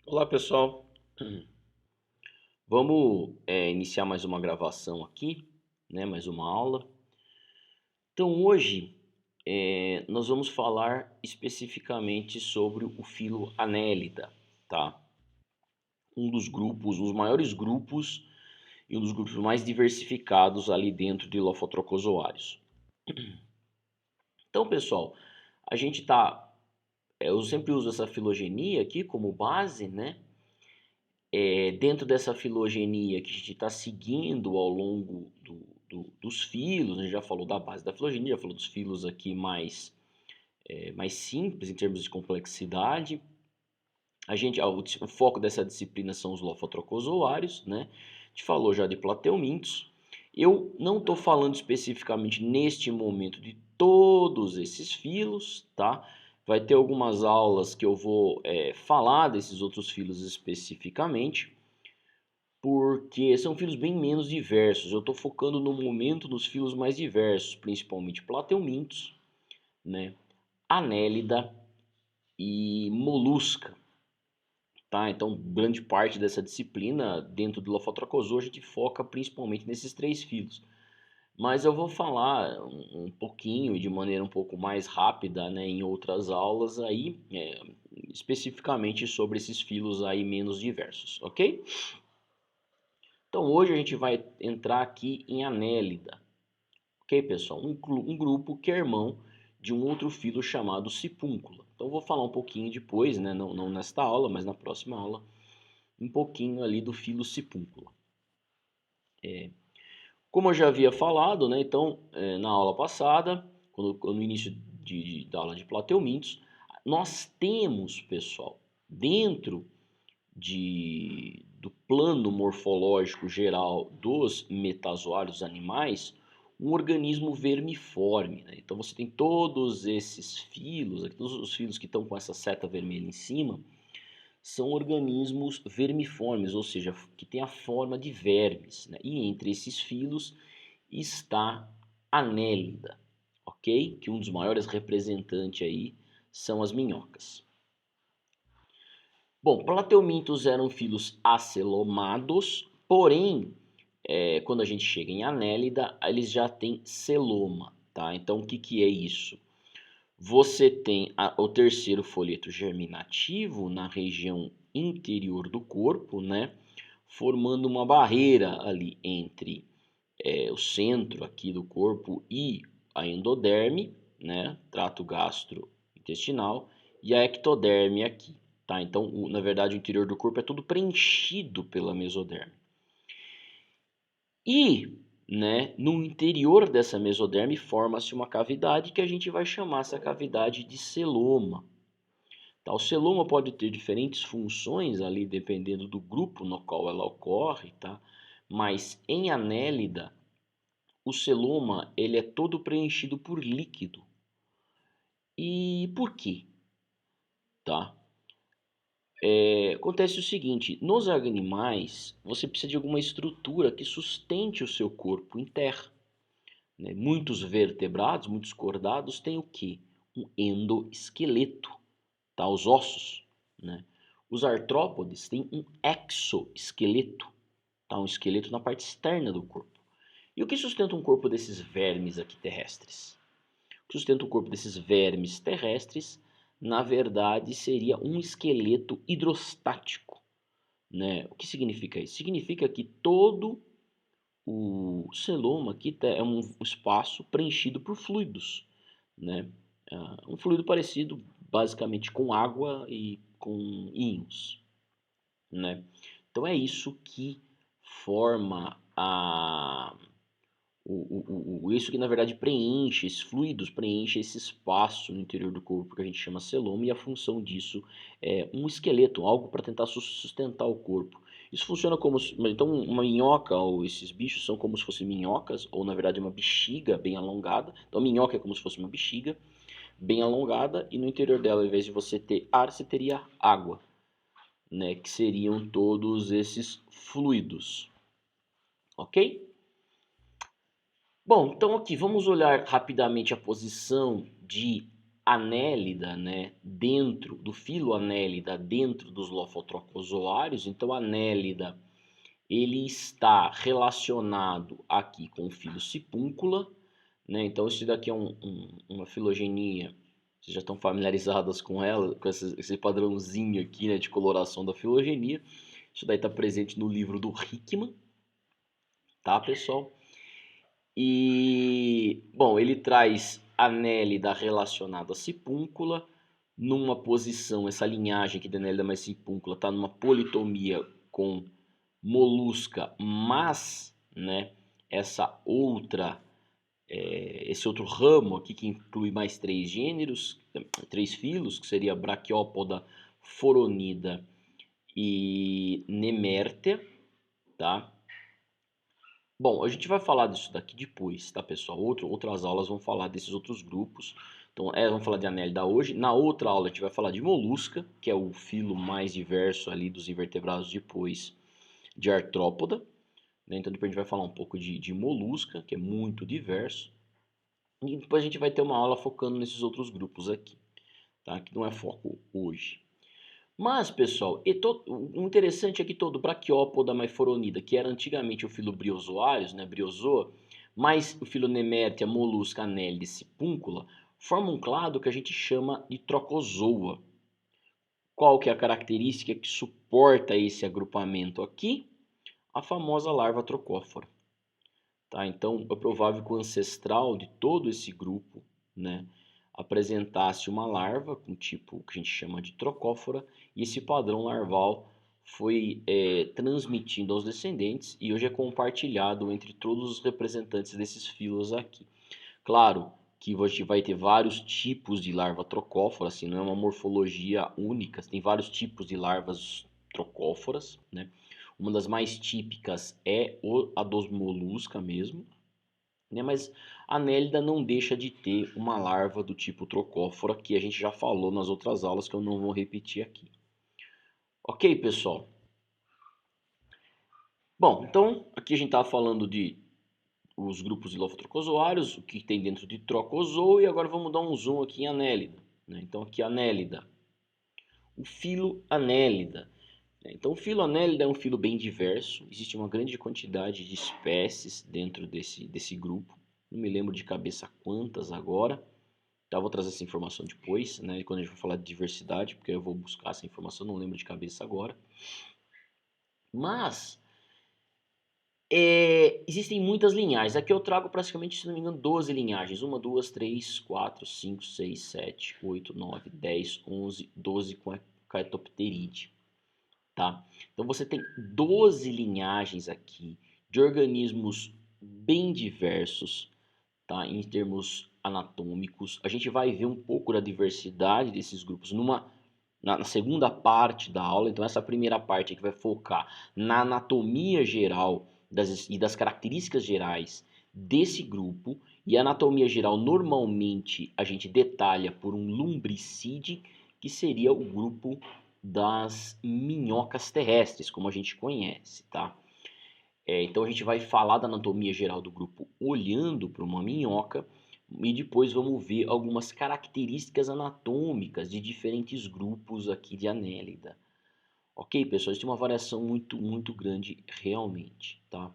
Olá pessoal, vamos iniciar mais uma gravação aqui, né? Mais uma aula. Então hoje nós vamos falar especificamente sobre o filo Anélida, tá? Um dos grupos, os maiores grupos e um dos grupos mais diversificados ali dentro de Lophotrochozoários. Então pessoal, a gente eu sempre uso essa filogenia aqui como base, né? Dentro dessa filogenia que a gente está seguindo ao longo dos filos, a gente já falou da base da filogenia, já falou dos filos aqui mais simples em termos de complexidade. O foco dessa disciplina são os lofotrocozoários, né? A gente falou já de plateumintos. Eu não estou falando especificamente neste momento de todos esses filos, tá? Vai ter algumas aulas que eu vou falar desses outros filos especificamente, porque são filos bem menos diversos. Eu estou focando no momento nos filos mais diversos, principalmente plateumintos, né, anélida e molusca. Tá? Então, grande parte dessa disciplina dentro do Lophotrochozoa a gente foca principalmente nesses três filos. Mas eu vou falar um pouquinho de maneira um pouco mais rápida, né, em outras aulas aí, especificamente sobre esses filos aí menos diversos, ok? Então hoje a gente vai entrar aqui em Anélida, ok pessoal? Um grupo que é irmão de um outro filo chamado Sipúncula. Então eu vou falar um pouquinho depois, né? Não nesta aula, mas na próxima aula, um pouquinho ali do filo Sipúncula. Como eu já havia falado, né? Então na aula passada, no início da aula de plateumintos, nós temos, pessoal, dentro do plano morfológico geral dos metazoários animais, um organismo vermiforme, né? Então você tem todos esses filos, todos os filos que estão com essa seta vermelha em cima, são organismos vermiformes, ou seja, que têm a forma de vermes, né? E entre esses filos está a Nélida, ok? Que um dos maiores representantes aí são as minhocas. Bom, plateumintos eram filos acelomados, porém, quando a gente chega em Anélida, eles já têm celoma, tá? Então, o que, que é isso? Você tem o terceiro folheto germinativo na região interior do corpo, né? Formando uma barreira ali entre o centro aqui do corpo e a endoderme, né? Trato gastrointestinal, e a ectoderme aqui. Tá? Então, na verdade, o interior do corpo é todo preenchido pela mesoderme. E, né, no interior dessa mesoderme forma-se uma cavidade que a gente vai chamar essa cavidade de celoma. Tá? O celoma pode ter diferentes funções ali, dependendo do grupo no qual ela ocorre, tá? Mas em Anélida, o celoma ele é todo preenchido por líquido. E por quê? Tá? Acontece o seguinte, nos animais você precisa de alguma estrutura que sustente o seu corpo em terra, né? Muitos vertebrados, muitos cordados têm o quê? Um endoesqueleto, tá? Os ossos, né? Os artrópodes têm um exoesqueleto, tá? Um esqueleto na parte externa do corpo. E o que sustenta um corpo desses vermes aqui terrestres? O que sustenta o corpo desses vermes terrestres, na verdade, seria um esqueleto hidrostático, né? O que significa isso? Significa que todo o celoma aqui é um espaço preenchido por fluidos, né? Um fluido parecido basicamente com água e com íons, né? Então é isso que forma isso que na verdade preenche, esses fluidos preenche esse espaço no interior do corpo que a gente chama celoma, e a função disso é um esqueleto, algo para tentar sustentar o corpo. Isso funciona como então uma minhoca, ou esses bichos são como se fossem minhocas, ou na verdade uma bexiga bem alongada. Então a minhoca é como se fosse uma bexiga bem alongada, e no interior dela, ao invés de você ter ar, você teria água, né, que seriam todos esses fluidos, ok? Bom, então aqui vamos olhar rapidamente a posição de anélida, né, dentro do filo anélida dentro dos lofotrocozoários. Então, a anélida ele está relacionado aqui com o filo sipúncula, né? Então, isso daqui é uma filogenia, vocês já estão familiarizadas com ela, com esse padrãozinho aqui, né, de coloração da filogenia. Isso daí está presente no livro do Hickman, tá, pessoal? E, bom, ele traz anélida relacionada à sipúncula, numa posição, essa linhagem aqui da anélida mais sipúncula está numa politomia com molusca, mas, né, esse outro ramo aqui que inclui mais 3 gêneros, 3 filos, que seria Braquiópoda, Foronida e Nemértea, tá? Bom, a gente vai falar disso daqui depois, tá, pessoal? Outras aulas vão falar desses outros grupos. Então, vamos falar de anélida hoje. Na outra aula a gente vai falar de molusca, que é o filo mais diverso ali dos invertebrados depois de artrópoda, né? Então depois a gente vai falar um pouco de molusca, que é muito diverso. E depois a gente vai ter uma aula focando nesses outros grupos aqui, tá? Que não é foco hoje. Mas, pessoal, o interessante é que todo Braquiópoda maiforonida, que era antigamente o filo Briozoários, né, Briozoa, mais o filo Nemértea, Molusca, Anélide e Sipúncula, formam um clado que a gente chama de Trocozoa. Qual que é a característica que suporta esse agrupamento aqui? A famosa larva trocófora. Tá? Então, é provável que o ancestral de todo esse grupo, né, apresentasse uma larva com tipo que a gente chama de trocófora, e esse padrão larval foi transmitindo aos descendentes e hoje é compartilhado entre todos os representantes desses filos aqui. Claro que você vai ter vários tipos de larva trocófora, assim, não é uma morfologia única, tem vários tipos de larvas trocóforas, né? Uma das mais típicas é a dos molusca mesmo, né? Mas a anélida não deixa de ter uma larva do tipo trocófora, que a gente já falou nas outras aulas, que eu não vou repetir aqui. Ok, pessoal? Bom, então aqui a gente estava falando de os grupos de lofotrocozoários, o que tem dentro de trocozoo, e agora vamos dar um zoom aqui em anélida, né? Então aqui anélida, o filo anélida. Então, o filo anélida é um filo bem diverso, existe uma grande quantidade de espécies dentro desse grupo, não me lembro de cabeça quantas agora, tá? Vou trazer essa informação depois, né, quando a gente for falar de diversidade, porque eu vou buscar essa informação, não lembro de cabeça agora. Mas, existem muitas linhagens, aqui eu trago praticamente, se não me engano, 12 linhagens, 1, 2, 3, 4, 5, 6, 7, 8, 9, 10, 11, 12 com a Caetopteride. Tá? Então você tem 12 linhagens aqui de organismos bem diversos, tá? Em termos anatômicos. A gente vai ver um pouco da diversidade desses grupos na segunda parte da aula. Então essa primeira parte aqui vai focar na anatomia geral e das características gerais desse grupo. E a anatomia geral normalmente a gente detalha por um lumbricide, que seria o grupo das minhocas terrestres, como a gente conhece, tá? Então a gente vai falar da anatomia geral do grupo olhando para uma minhoca e depois vamos ver algumas características anatômicas de diferentes grupos aqui de anélida. Ok, pessoal? Isso tem uma variação muito grande realmente, tá?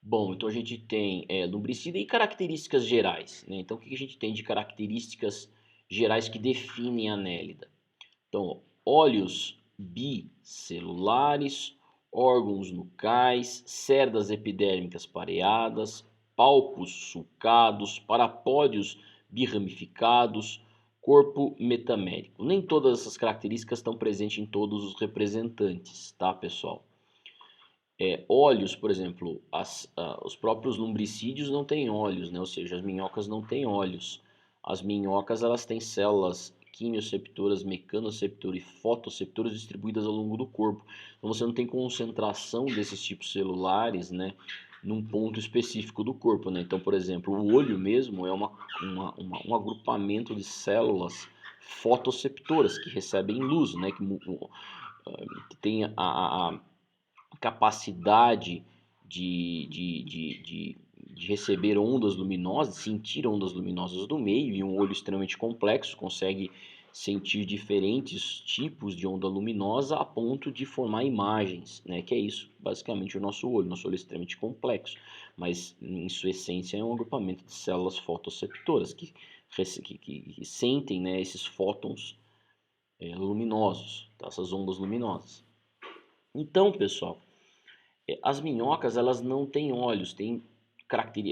Bom, então a gente tem lumbricida e características gerais, né? Então o que a gente tem de características gerais que definem a anélida? Então, olhos bicelulares, órgãos nucais, cerdas epidérmicas pareadas, palpos sulcados, parapódios birramificados, corpo metamérico. Nem todas essas características estão presentes em todos os representantes, tá, pessoal? Olhos, por exemplo, os próprios lumbricídios não têm olhos, né? Ou seja, as minhocas não têm olhos. As minhocas elas têm células quimioceptoras, mecanoceptoras e fotoseptoras distribuídas ao longo do corpo. Então você não tem concentração desses tipos celulares, né, num ponto específico do corpo, né? Então, por exemplo, o olho mesmo é um agrupamento de células fotoseptoras que recebem luz, né, que tem a capacidade de de receber ondas luminosas, sentir ondas luminosas do meio, e um olho extremamente complexo consegue sentir diferentes tipos de onda luminosa a ponto de formar imagens, né? Que é isso, basicamente, o nosso olho. Nosso olho é extremamente complexo, mas em sua essência é um agrupamento de células fotoreceptoras que sentem, né, esses fótons luminosos, tá? Essas ondas luminosas. Então, pessoal, as minhocas, elas não têm olhos,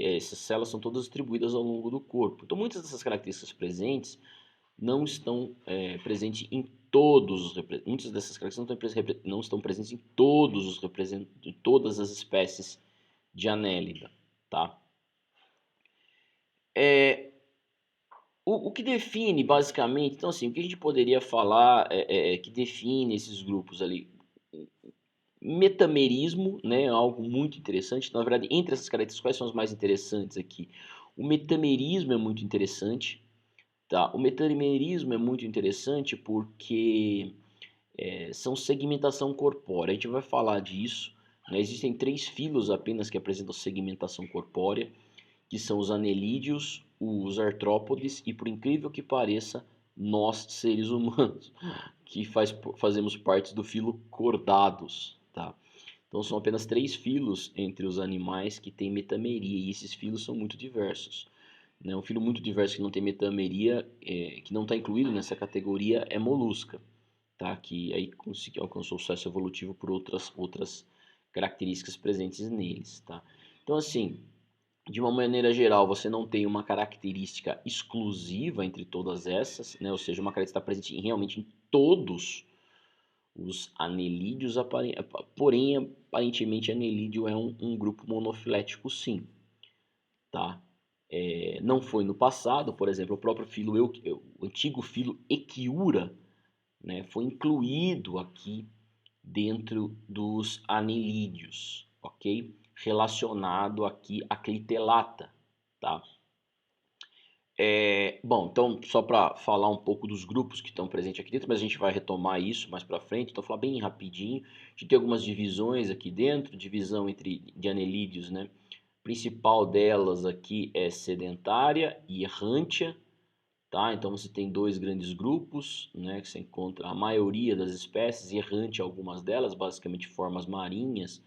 essas células são todas distribuídas ao longo do corpo. Então, muitas dessas características presentes não estão presentes em todos muitas dessas características não estão presentes em em todas as espécies de Annelida, tá? O que define basicamente, então assim, o que a gente poderia falar que define esses grupos ali? Metamerismo, né, algo muito interessante. Na verdade, entre essas características, quais são as mais interessantes aqui? O metamerismo é muito interessante, tá? O metamerismo é muito interessante porque são segmentação corpórea. A gente vai falar disso, né? Existem 3 filos apenas que apresentam segmentação corpórea, que são os anelídeos, os artrópodes e, por incrível que pareça, nós, seres humanos, que fazemos parte do filo Chordados, tá? Então são apenas 3 filos entre os animais que têm metameria, e esses filos são muito diversos, né? Um filo muito diverso que não tem metameria, que não está incluído nessa categoria, é molusca, tá? Que aí alcançou sucesso evolutivo por outras características presentes neles, tá? Então, assim, de uma maneira geral, você não tem uma característica exclusiva entre todas essas, né? Ou seja, uma característica está presente realmente em todos os anelídeos, porém, aparentemente, anelídeo é um grupo monofilético, sim, tá? Não foi no passado, por exemplo, o próprio o antigo filo Echiura, né, foi incluído aqui dentro dos anelídeos, ok? Relacionado aqui à clitelata, tá? Bom, então só para falar um pouco dos grupos que estão presentes aqui dentro, mas a gente vai retomar isso mais para frente, então vou falar bem rapidinho. A gente tem algumas divisões aqui dentro, divisão de anelídeos, né? A principal delas aqui é sedentária e errântia, tá? Então você tem 2 grandes grupos, né, que você encontra a maioria das espécies, errante algumas delas, basicamente formas marinhas,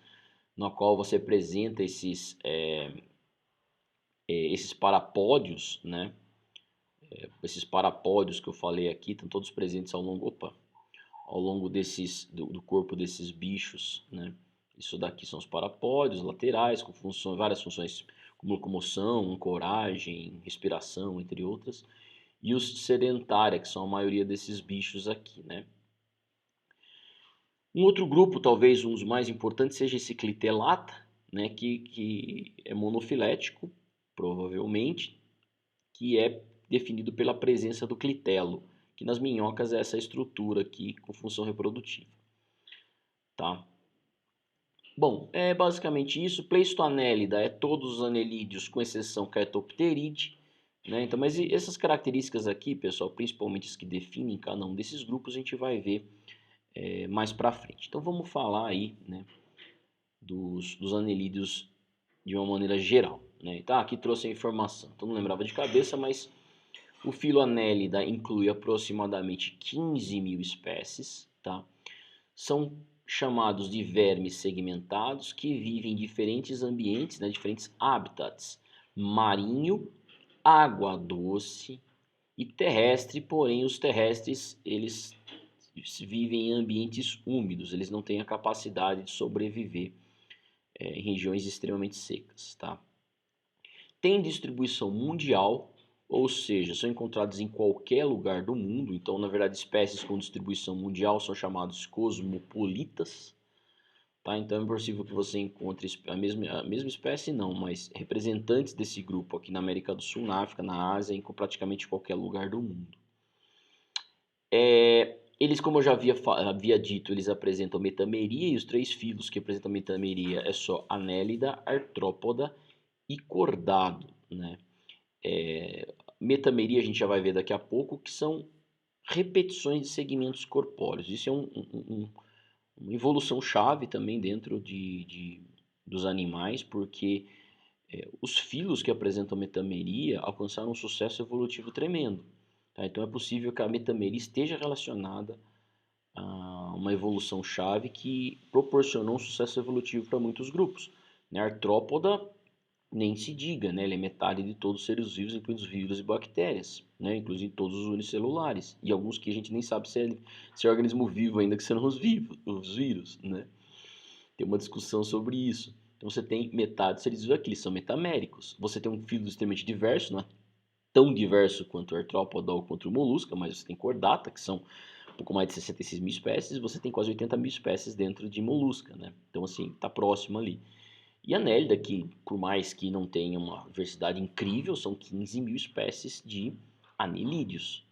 na qual você apresenta esses parapódios, né? Esses parapódios que eu falei aqui estão todos presentes ao longo do corpo desses bichos, né? Isso daqui são os parapódios laterais, com várias funções como locomoção, ancoragem, respiração, entre outras. E os sedentária, que são a maioria desses bichos aqui, né? Um outro grupo, talvez um dos mais importantes, seja esse clitelata, né? Que é monofilético, provavelmente, que é definido pela presença do clitelo, que nas minhocas é essa estrutura aqui com função reprodutiva, tá? Bom, é basicamente isso. Pleistoanélida é todos os anelídeos com exceção Chaetopteride, né? Então, mas essas características aqui, pessoal, principalmente as que definem cada um desses grupos, a gente vai ver mais para frente. Então vamos falar aí, né, dos anelídeos de uma maneira geral, né? Tá, aqui trouxe a informação. Então não lembrava de cabeça, mas o filo Annelida inclui aproximadamente 15 mil espécies, tá? São chamados de vermes segmentados que vivem em diferentes ambientes, né, diferentes habitats, marinho, água doce e terrestre, porém os terrestres eles vivem em ambientes úmidos, eles não têm a capacidade de sobreviver em regiões extremamente secas, tá? Tem distribuição mundial, ou seja, são encontrados em qualquer lugar do mundo. Então, na verdade, espécies com distribuição mundial são chamados cosmopolitas. Tá? Então é possível que você encontre a mesma espécie, não, mas representantes desse grupo aqui na América do Sul, na África, na Ásia, em praticamente qualquer lugar do mundo. Eles, como eu já havia dito, eles apresentam metameria, e os 3 filos que apresentam metameria é só Annelida, Artrópoda e Chordado, né? Metameria a gente já vai ver daqui a pouco, que são repetições de segmentos corpóreos. Isso é uma evolução chave também dentro dos animais, porque os filos que apresentam metameria alcançaram um sucesso evolutivo tremendo. Tá? Então é possível que a metameria esteja relacionada a uma evolução chave que proporcionou um sucesso evolutivo para muitos grupos. A artrópoda nem se diga, né? Ele é metade de todos os seres vivos, incluindo os vírus e bactérias, né? Inclusive todos os unicelulares. E alguns que a gente nem sabe se é organismo vivo ainda, que serão os vírus, né? Tem uma discussão sobre isso. Então você tem metade dos seres vivos aqui, eles são metaméricos. Você tem um filo extremamente diverso, não é tão diverso quanto o artrópoda ou quanto o molusca, mas você tem cordata, que são um pouco mais de 66 mil espécies, e você tem quase 80 mil espécies dentro de molusca, né? Então, assim, tá próximo ali. E a Nélida, que por mais que não tenha uma diversidade incrível, são 15 mil espécies de anelídeos,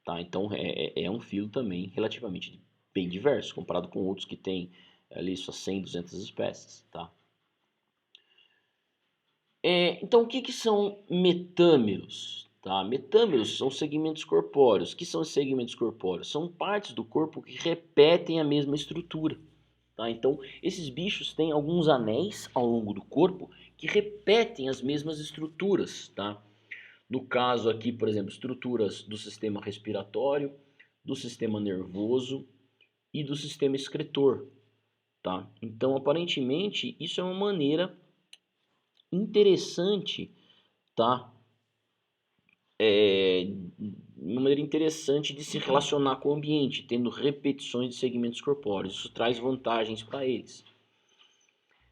tá? Então, é um filo também relativamente bem diverso, comparado com outros que têm ali só 100, 200 espécies, tá? Então, o que são metâmeros? Tá? Metâmeros são segmentos corpóreos. O que são segmentos corpóreos? São partes do corpo que repetem a mesma estrutura. Tá? Então, esses bichos têm alguns anéis ao longo do corpo que repetem as mesmas estruturas. Tá? No caso aqui, por exemplo, estruturas do sistema respiratório, do sistema nervoso e do sistema excretor. Tá? Então, aparentemente, isso é uma maneira interessante, tá? Uma maneira interessante de se relacionar com o ambiente, tendo repetições de segmentos corpóreos. Isso traz vantagens para eles.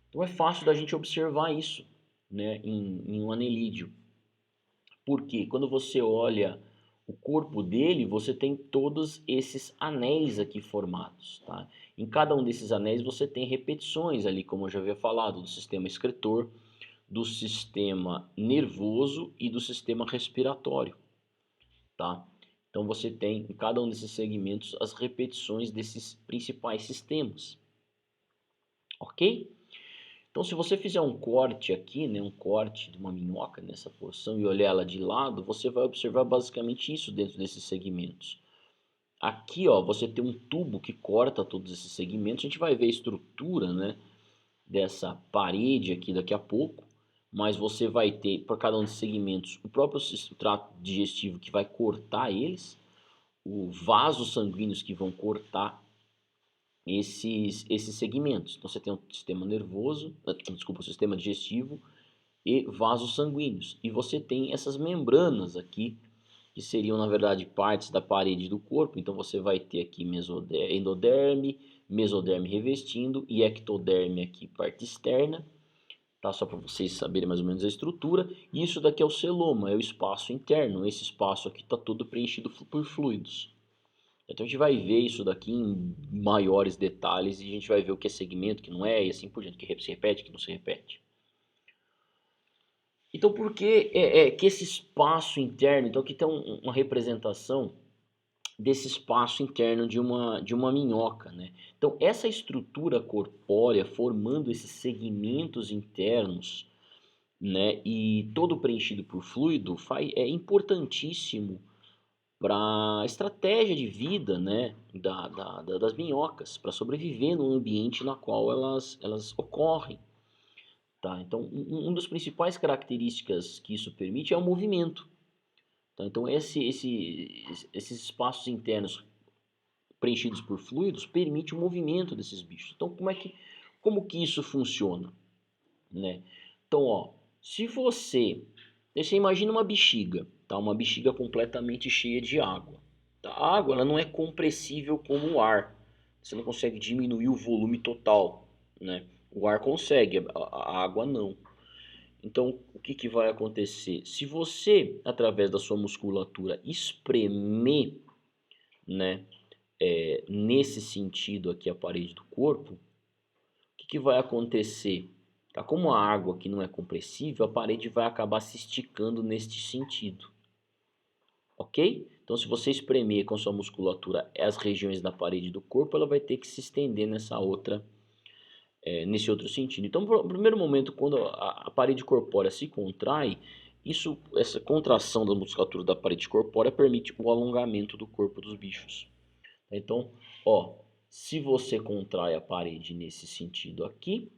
Então é fácil da gente observar isso, né, em um anelídeo. Porque quando você olha o corpo dele, você tem todos esses anéis aqui formados. Tá? Em cada um desses anéis você tem repetições ali, como eu já havia falado, do sistema excretor, do sistema nervoso e do sistema respiratório. Tá? Então você tem em cada um desses segmentos as repetições desses principais sistemas, ok? Então se você fizer um corte aqui, né, um corte de uma minhoca nessa porção e olhar ela de lado, você vai observar basicamente isso dentro desses segmentos. Aqui, ó, você tem um tubo que corta todos esses segmentos. A gente vai ver a estrutura, né, dessa parede aqui daqui a pouco, mas você vai ter, por cada um desses segmentos, o próprio trato digestivo que vai cortar eles, os vasos sanguíneos que vão cortar esses segmentos. Então você tem o sistema nervoso, desculpa, o sistema digestivo e vasos sanguíneos. E você tem essas membranas aqui, que seriam na verdade partes da parede do corpo. Então você vai ter aqui endoderme, mesoderme revestindo e ectoderme aqui, parte externa. Tá? Só para vocês saberem mais ou menos a estrutura. E isso daqui é o celoma, é o espaço interno. Esse espaço aqui está todo preenchido por fluidos. Então a gente vai ver isso daqui em maiores detalhes e a gente vai ver o que é segmento, o que não é, e assim por diante, o que se repete, o que não se repete. Então por que que esse espaço interno, então aqui tem uma representação desse espaço interno de uma minhoca, né? Então essa estrutura corpórea formando esses segmentos internos, né, e todo preenchido por fluido, é importantíssimo para a estratégia de vida, né, das minhocas, para sobreviver no ambiente na qual elas ocorrem. Tá? Então, uma das principais características que isso permite é o movimento. Tá? Então, esses espaços internos preenchidos por fluidos permite o movimento desses bichos. Então, como que isso funciona? Né? Então, ó, se você imagina uma bexiga, tá? Uma bexiga completamente cheia de água. Tá? A água ela não é compressível como o ar. Você não consegue diminuir o volume total, né? O ar consegue, a água não. Então, o que vai acontecer? Se você, através da sua musculatura, espremer, né, nesse sentido aqui a parede do corpo, o que vai acontecer? Tá? Como a água aqui não é compressível, a parede vai acabar se esticando neste sentido. Ok? Então, se você espremer com sua musculatura as regiões da parede do corpo, ela vai ter que se estender nesse outro sentido. Então, no primeiro momento, quando a parede corpórea se contrai, essa contração da musculatura da parede corpórea permite o alongamento do corpo dos bichos. Então, ó, se você contrai a parede nesse sentido aqui,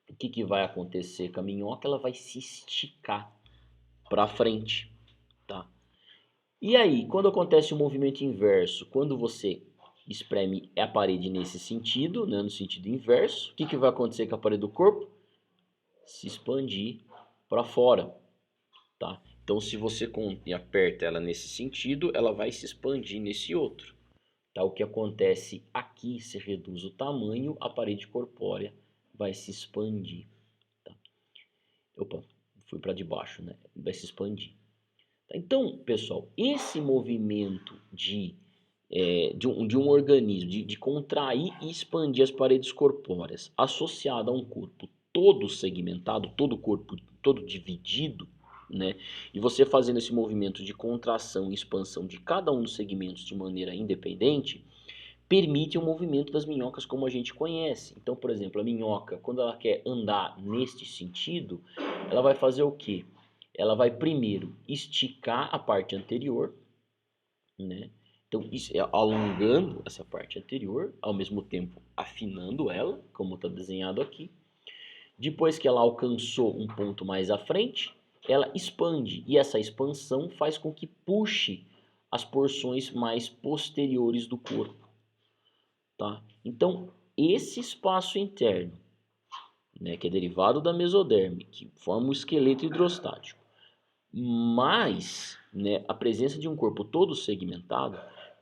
o que vai acontecer com a minhoca? Ela vai se esticar para frente, tá? E aí, quando acontece o movimento inverso, quando você espreme a parede nesse sentido, né, no sentido inverso, o que vai acontecer com a parede do corpo? Se expandir para fora, tá? Então, se você aperta ela nesse sentido, ela vai se expandir nesse outro. Tá? O que acontece aqui, se reduz o tamanho, a parede corpórea vai se expandir. Tá? Opa, fui para debaixo, né? Vai se expandir. Tá? Então, pessoal, esse movimento de um organismo, de contrair e expandir as paredes corpóreas, associado a um corpo todo segmentado, todo corpo todo dividido, né? E você fazendo esse movimento de contração e expansão de cada um dos segmentos de maneira independente, permite o movimento das minhocas como a gente conhece. Então, por exemplo, a minhoca, quando ela quer andar neste sentido, ela vai fazer o quê? Ela vai primeiro esticar a parte anterior, né? Então, isso é alongando essa parte anterior, ao mesmo tempo afinando ela, como está desenhado aqui. Depois que ela alcançou um ponto mais à frente, ela expande, e essa expansão faz com que puxe as porções mais posteriores do corpo. Tá? Então, esse espaço interno, né, que é derivado da mesoderme, que forma o esqueleto hidrostático, mas, né, a presença de um corpo todo segmentado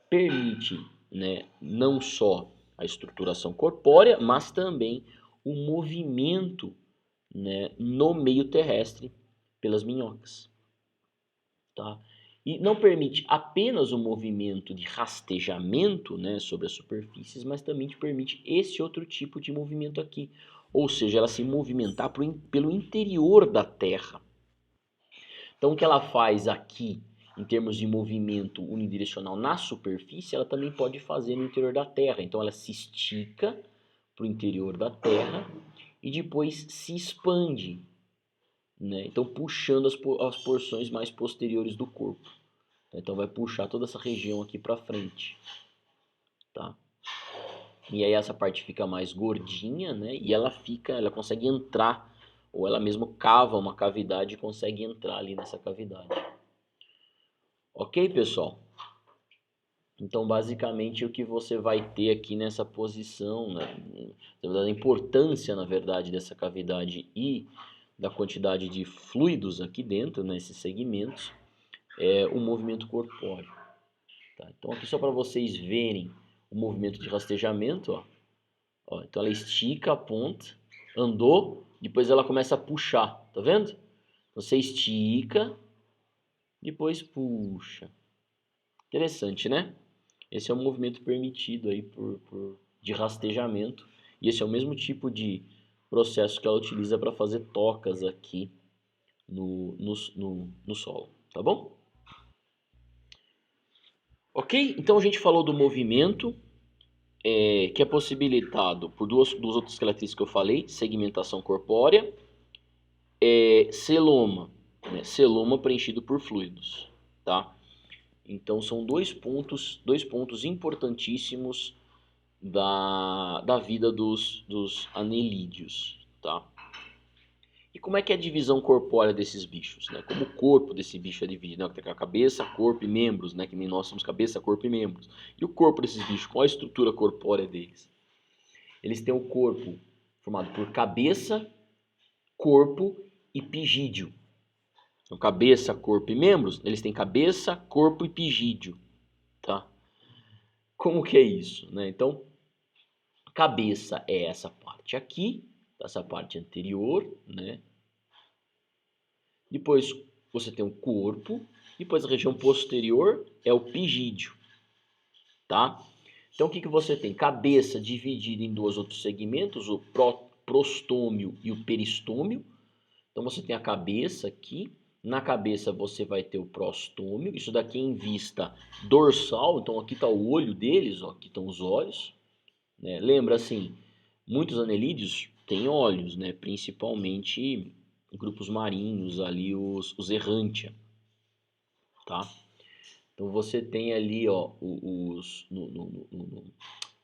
permite, né, não só a estruturação corpórea, mas também o movimento, né, no meio terrestre pelas minhocas. Tá? E não permite apenas o movimento de rastejamento, né, sobre as superfícies, mas também te permite esse outro tipo de movimento aqui. Ou seja, ela se movimentar pelo interior da Terra. Então, o que ela faz aqui, em termos de movimento unidirecional na superfície, ela também pode fazer no interior da Terra. Então, ela se estica para o interior da Terra e depois se expande, né? Então, puxando as porções mais posteriores do corpo. Então, vai puxar toda essa região aqui para frente, tá? E aí essa parte fica mais gordinha, né? E ela consegue entrar, ou ela mesmo cava uma cavidade e consegue entrar ali nessa cavidade. Ok, pessoal? Então, basicamente, o que você vai ter aqui nessa posição, né, a importância, na verdade, dessa cavidade e da quantidade de fluidos aqui dentro, nesses segmentos, é o movimento corpóreo. Tá? Então, aqui só para vocês verem o movimento de rastejamento, ó. Ó, então, ela estica a ponta, andou, depois ela começa a puxar, tá vendo? Você estica, depois puxa. Interessante, né? Esse é um movimento permitido aí de rastejamento. E esse é o mesmo tipo de processo que ela utiliza para fazer tocas aqui no solo. Tá bom? Ok? Então a gente falou do movimento, que é possibilitado por duas outras características que eu falei: segmentação corpórea, celoma. Né? Celoma preenchido por fluidos. Tá? Então são dois pontos importantíssimos da vida dos anelídeos, tá? E como é que é a divisão corpórea desses bichos, né? Como o corpo desse bicho é dividido, né? Tem a cabeça, corpo e membros, né? Que nem nós somos cabeça, corpo e membros. E o corpo desses bichos, qual a estrutura corpórea deles? Eles têm o corpo formado por cabeça, corpo e pigídio. Então, cabeça, corpo e membros, eles têm cabeça, corpo e pigídio, tá? Como que é isso, né? Então, cabeça é essa parte aqui, essa parte anterior, né? Depois você tem o corpo, depois a região posterior é o pigídio, tá? Então o que você tem? Cabeça dividida em dois outros segmentos, o prostômio e o peristômio. Então você tem a cabeça aqui, na cabeça você vai ter o prostômio, isso daqui é em vista dorsal, então aqui está o olho deles, ó, aqui estão os olhos, né? Lembra assim, muitos anelídeos têm olhos, né? Principalmente grupos marinhos ali, os errantia, tá? Então você tem ali, ó,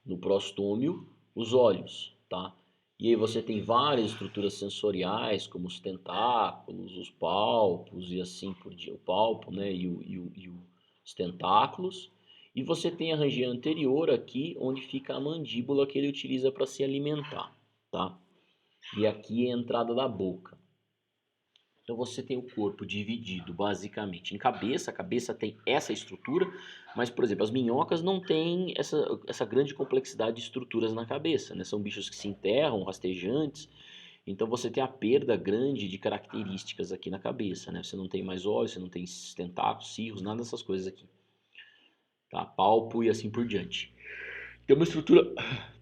no prostômio, os olhos, tá? E aí você tem várias estruturas sensoriais, como os tentáculos, os palpos e assim por diante. O palpo, né, os tentáculos. E você tem a região anterior aqui, onde fica a mandíbula que ele utiliza para se alimentar, tá? E aqui é a entrada da boca. Então você tem o corpo dividido basicamente em cabeça, a cabeça tem essa estrutura, mas, por exemplo, as minhocas não têm essa grande complexidade de estruturas na cabeça, né? São bichos que se enterram, rastejantes, então você tem a perda grande de características aqui na cabeça, né? Você não tem mais olhos, você não tem tentáculos, cirros, nada dessas coisas aqui, tá? Palpo e assim por diante. Tem uma estrutura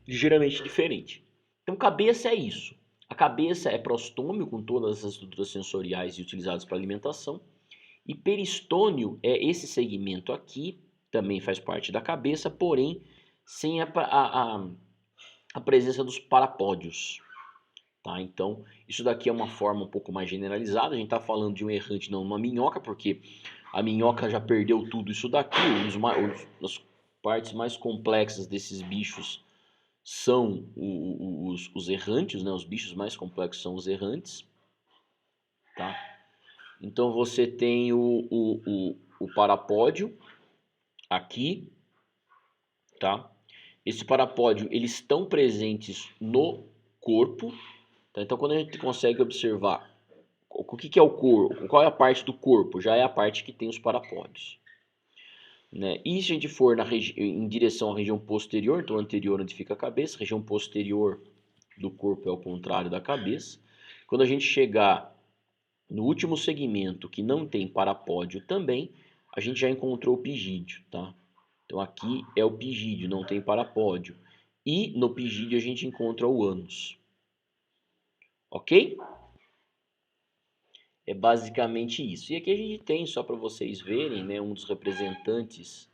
ligeiramente diferente. Então, cabeça é isso. A cabeça é prostômio, com todas as estruturas sensoriais e utilizadas para alimentação. E peristônio é esse segmento aqui, também faz parte da cabeça, porém sem a presença dos parapódios. Tá? Então, isso daqui é uma forma um pouco mais generalizada. A gente está falando de um errante, não uma minhoca, porque a minhoca já perdeu tudo isso daqui. As partes mais complexas desses bichos são os errantes, né? Os bichos mais complexos são os errantes, tá? Então você tem o parapódio aqui, tá? Esse parapódio, eles estão presentes no corpo, tá? Então quando a gente consegue observar o que é o corpo, qual é a parte do corpo, já é a parte que tem os parapódios. Né? E se a gente for em direção à região posterior, então anterior onde fica a cabeça, região posterior do corpo é ao contrário da cabeça. Quando a gente chegar no último segmento que não tem parapódio também, a gente já encontrou o pigídeo, tá? Então aqui é o pigídeo, não tem parapódio. E no pigídeo a gente encontra o ânus. Ok? É basicamente isso. E aqui a gente tem, só para vocês verem, né, um dos representantes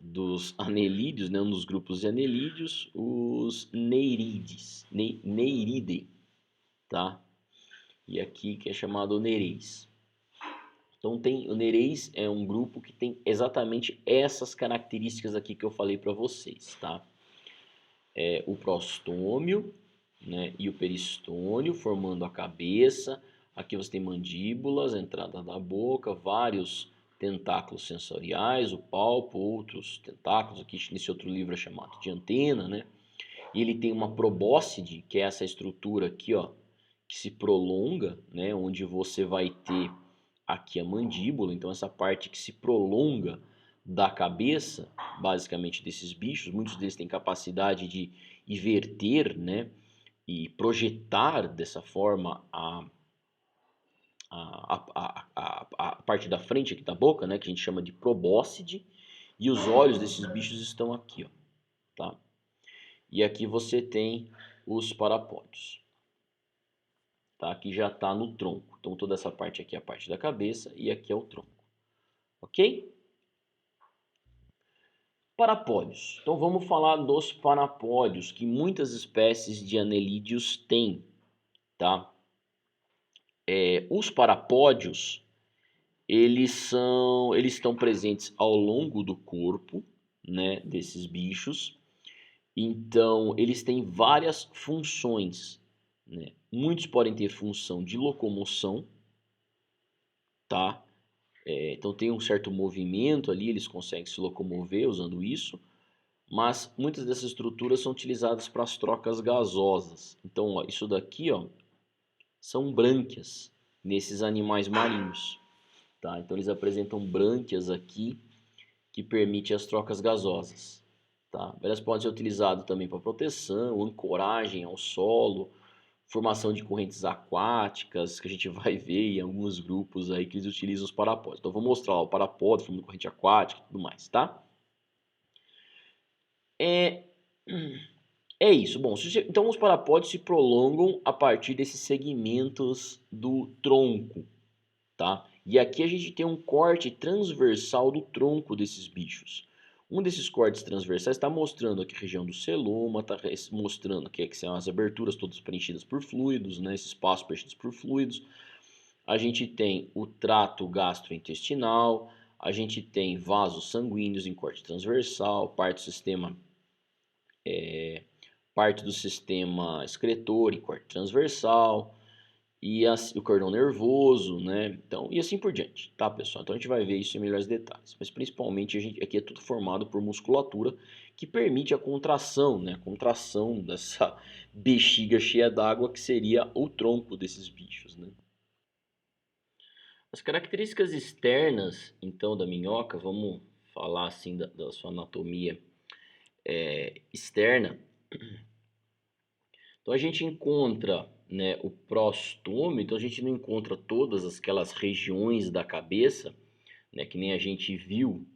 dos anelídeos, né, um dos grupos de anelídeos, os neirides, neiride, tá? E aqui que é chamado nereis. Então o nereis é um grupo que tem exatamente essas características aqui que eu falei para vocês, tá? É o prostômio, né, e o peristônio formando a cabeça. Aqui você tem mandíbulas, entrada da boca, vários tentáculos sensoriais, o palpo, outros tentáculos, aqui nesse outro livro é chamado de antena, né? E ele tem uma probóscide, que é essa estrutura aqui, ó, que se prolonga, né, onde você vai ter aqui a mandíbula, então essa parte que se prolonga da cabeça, basicamente desses bichos, muitos deles têm capacidade de inverter, né, e projetar dessa forma a parte da frente aqui da boca, né, que a gente chama de probóscide, e os olhos desses bichos estão aqui, ó, tá? E aqui você tem os parapódios, tá? Aqui já está no tronco, então toda essa parte aqui é a parte da cabeça e aqui é o tronco, ok? Parapódios. Então vamos falar dos parapódios que muitas espécies de anelídeos têm, tá? Os parapódios, eles estão presentes ao longo do corpo, né, desses bichos. Então eles têm várias funções, né? Muitos podem ter função de locomoção, tá? Então tem um certo movimento ali, eles conseguem se locomover usando isso. Mas muitas dessas estruturas são utilizadas para as trocas gasosas. Então, ó, isso daqui, ó, são brânquias nesses animais marinhos, tá? Então eles apresentam brânquias aqui que permitem as trocas gasosas, tá? Elas podem ser utilizadas também para proteção, ancoragem ao solo, formação de correntes aquáticas, que a gente vai ver em alguns grupos aí que eles utilizam os parapódios. Então, eu vou mostrar ó, o parapódio, formando corrente aquática e tudo mais, tá? É, É isso. Bom, então os parapódios se prolongam a partir desses segmentos do tronco, tá? E aqui a gente tem um corte transversal do tronco desses bichos. Um desses cortes transversais está mostrando aqui a região do celoma, está mostrando que são as aberturas todas preenchidas por fluidos, né? Esse espaço preenchidos por fluidos. A gente tem o trato gastrointestinal, a gente tem vasos sanguíneos em corte transversal, parte do sistema parte do sistema excretor e corte transversal, e o cordão nervoso, né? Então, e assim por diante, tá, pessoal? Então a gente vai ver isso em melhores detalhes. Mas principalmente aqui é tudo formado por musculatura que permite a contração, né? A contração dessa bexiga cheia d'água que seria o tronco desses bichos, né? As características externas, então, da minhoca, vamos falar assim da sua anatomia externa. Então a gente encontra, né, o prostômio, então a gente não encontra todas aquelas regiões da cabeça, né, que nem a gente viu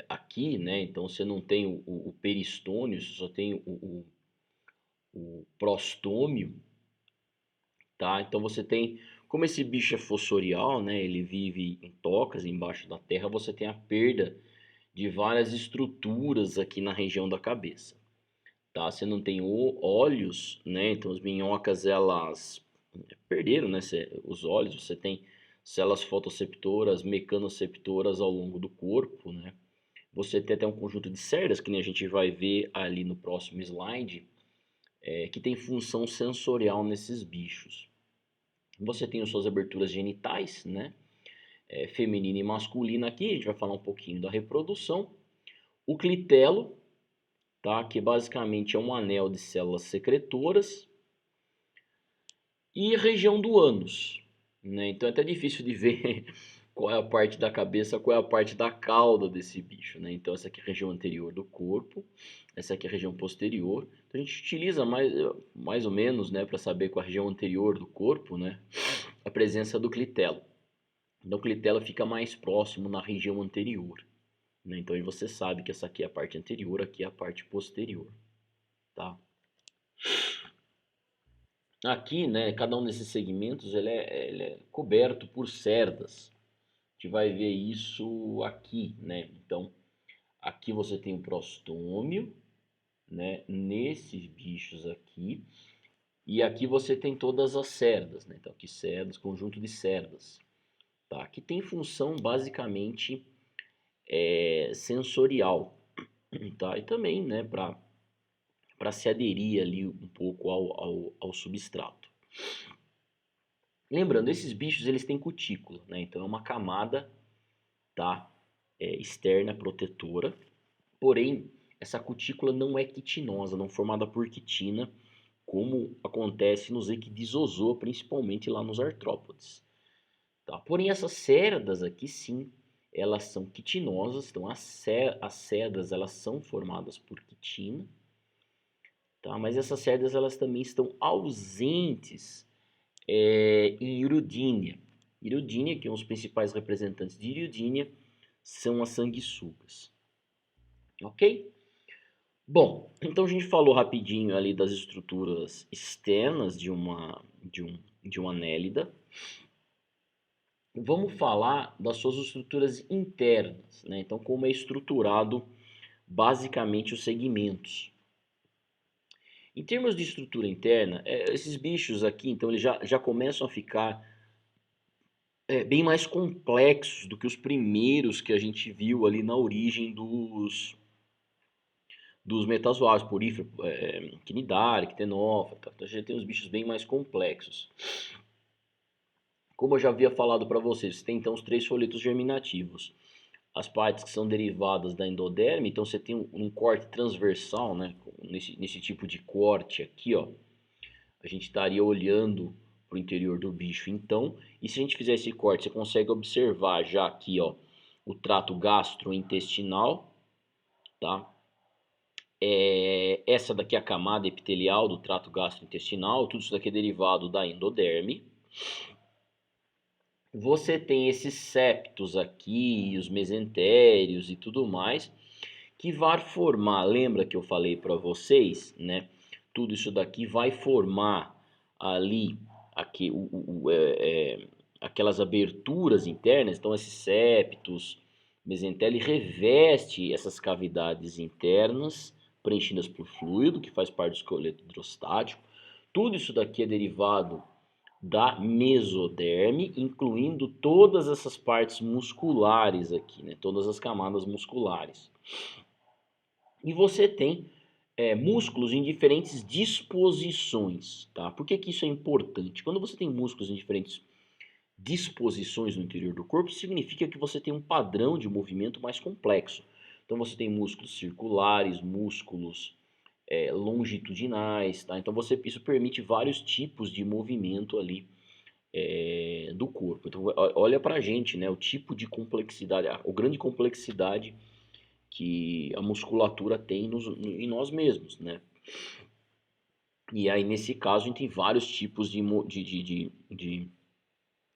aqui, né? Então você não tem o peristônio, você só tem o prostômio, tá? Então você tem, como esse bicho é fossorial, né? Ele vive em tocas embaixo da terra, você tem a perda de várias estruturas aqui na região da cabeça. Tá? Você não tem olhos, né? Então as minhocas elas perderam, né? Os olhos, você tem células fotoseptoras, mecanoceptoras ao longo do corpo, né? Você tem até um conjunto de cerdas, que nem a gente vai ver ali no próximo slide, que tem função sensorial nesses bichos. Você tem as suas aberturas genitais, né? Feminina e masculina aqui, a gente vai falar um pouquinho da reprodução. O clitelo, tá? Que basicamente é um anel de células secretoras, e a região do ânus, né? Então é até difícil de ver qual é a parte da cabeça, qual é a parte da cauda desse bicho, né? Então essa aqui é a região anterior do corpo, essa aqui é a região posterior. Então a gente utiliza mais ou menos, né, para saber qual é a região anterior do corpo, né, a presença do clitelo. Então o clitelo fica mais próximo na região anterior, né? Então aí você sabe que essa aqui é a parte anterior, aqui é a parte posterior, tá? Aqui, né, cada um desses segmentos ele é coberto por cerdas. A gente vai ver isso aqui, né? Então, aqui você tem o prostômio, né, nesses bichos aqui, e aqui você tem todas as cerdas, né? Então, aqui cerdas, conjunto de cerdas, tá? Que tem função basicamente sensorial, tá? E também, né, para se aderir ali um pouco ao substrato. Lembrando, esses bichos eles têm cutícula, né? Então é uma camada, tá, externa protetora. Porém, essa cutícula não é quitinosa, não formada por quitina, como acontece nos equidizozoa, principalmente lá nos artrópodes. Tá? Porém, essas cerdas aqui sim, elas são quitinosas. Então as cerdas elas são formadas por quitina, tá? Mas essas cerdas elas também estão ausentes em Iridínia. Iridínia, que é um dos principais representantes de Iridínia, são as sanguessugas. Ok? Bom, então a gente falou rapidinho ali das estruturas externas de uma anélida. Vamos falar das suas estruturas internas, né? Então, como é estruturado basicamente os segmentos. Em termos de estrutura interna, esses bichos aqui, então, eles já começam a ficar bem mais complexos do que os primeiros que a gente viu ali na origem dos metazoários, porífero, quinidária, quitenófata. Então a gente tem os bichos bem mais complexos. Como eu já havia falado para vocês, você tem então os três folhetos germinativos. As partes que são derivadas da endoderme, então você tem um corte transversal, né? Nesse tipo de corte aqui, ó, a gente estaria olhando para o interior do bicho, então. E se a gente fizer esse corte, você consegue observar já aqui, ó, o trato gastrointestinal, tá? Essa daqui é a camada epitelial do trato gastrointestinal, tudo isso daqui é derivado da endoderme. Você tem esses septos aqui, os mesentérios e tudo mais, que vai formar, lembra que eu falei para vocês, né? Tudo isso daqui vai formar ali aqui, aquelas aberturas internas, então esses septos, mesentério, reveste essas cavidades internas preenchidas por fluido, que faz parte do esqueleto hidrostático. Tudo isso daqui é derivado da mesoderme, incluindo todas essas partes musculares aqui, né? Todas as camadas musculares. E você tem músculos em diferentes disposições, tá? Por que que isso é importante? Quando você tem músculos em diferentes disposições no interior do corpo, significa que você tem um padrão de movimento mais complexo. Então você tem músculos circulares, músculos longitudinais, tá? Então isso permite vários tipos de movimento ali do corpo. Então olha pra gente, né? O tipo de complexidade, a grande complexidade que a musculatura tem em nós mesmos, né? E aí, nesse caso, a gente tem vários tipos de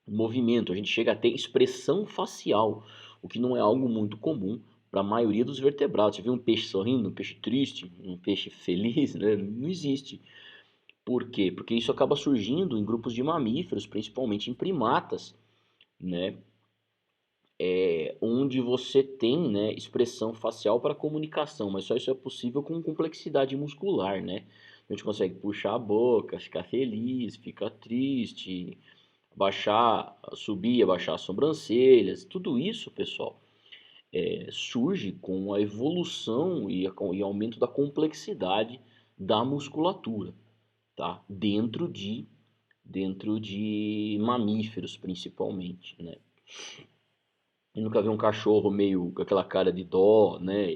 movimento. A gente chega a ter expressão facial, o que não é algo muito comum para a maioria dos vertebrados. Você vê um peixe sorrindo, um peixe triste, um peixe feliz, né? Não existe. Por quê? Porque isso acaba surgindo em grupos de mamíferos, principalmente em primatas, né? Onde você tem, né, expressão facial para comunicação, mas só isso é possível com complexidade muscular, né? A gente consegue puxar a boca, ficar feliz, ficar triste, baixar, subir, abaixar as sobrancelhas, tudo isso, pessoal, surge com a evolução e aumento da complexidade da musculatura, tá? Dentro de mamíferos, principalmente, né? E nunca vi um cachorro meio com aquela cara de dó, né?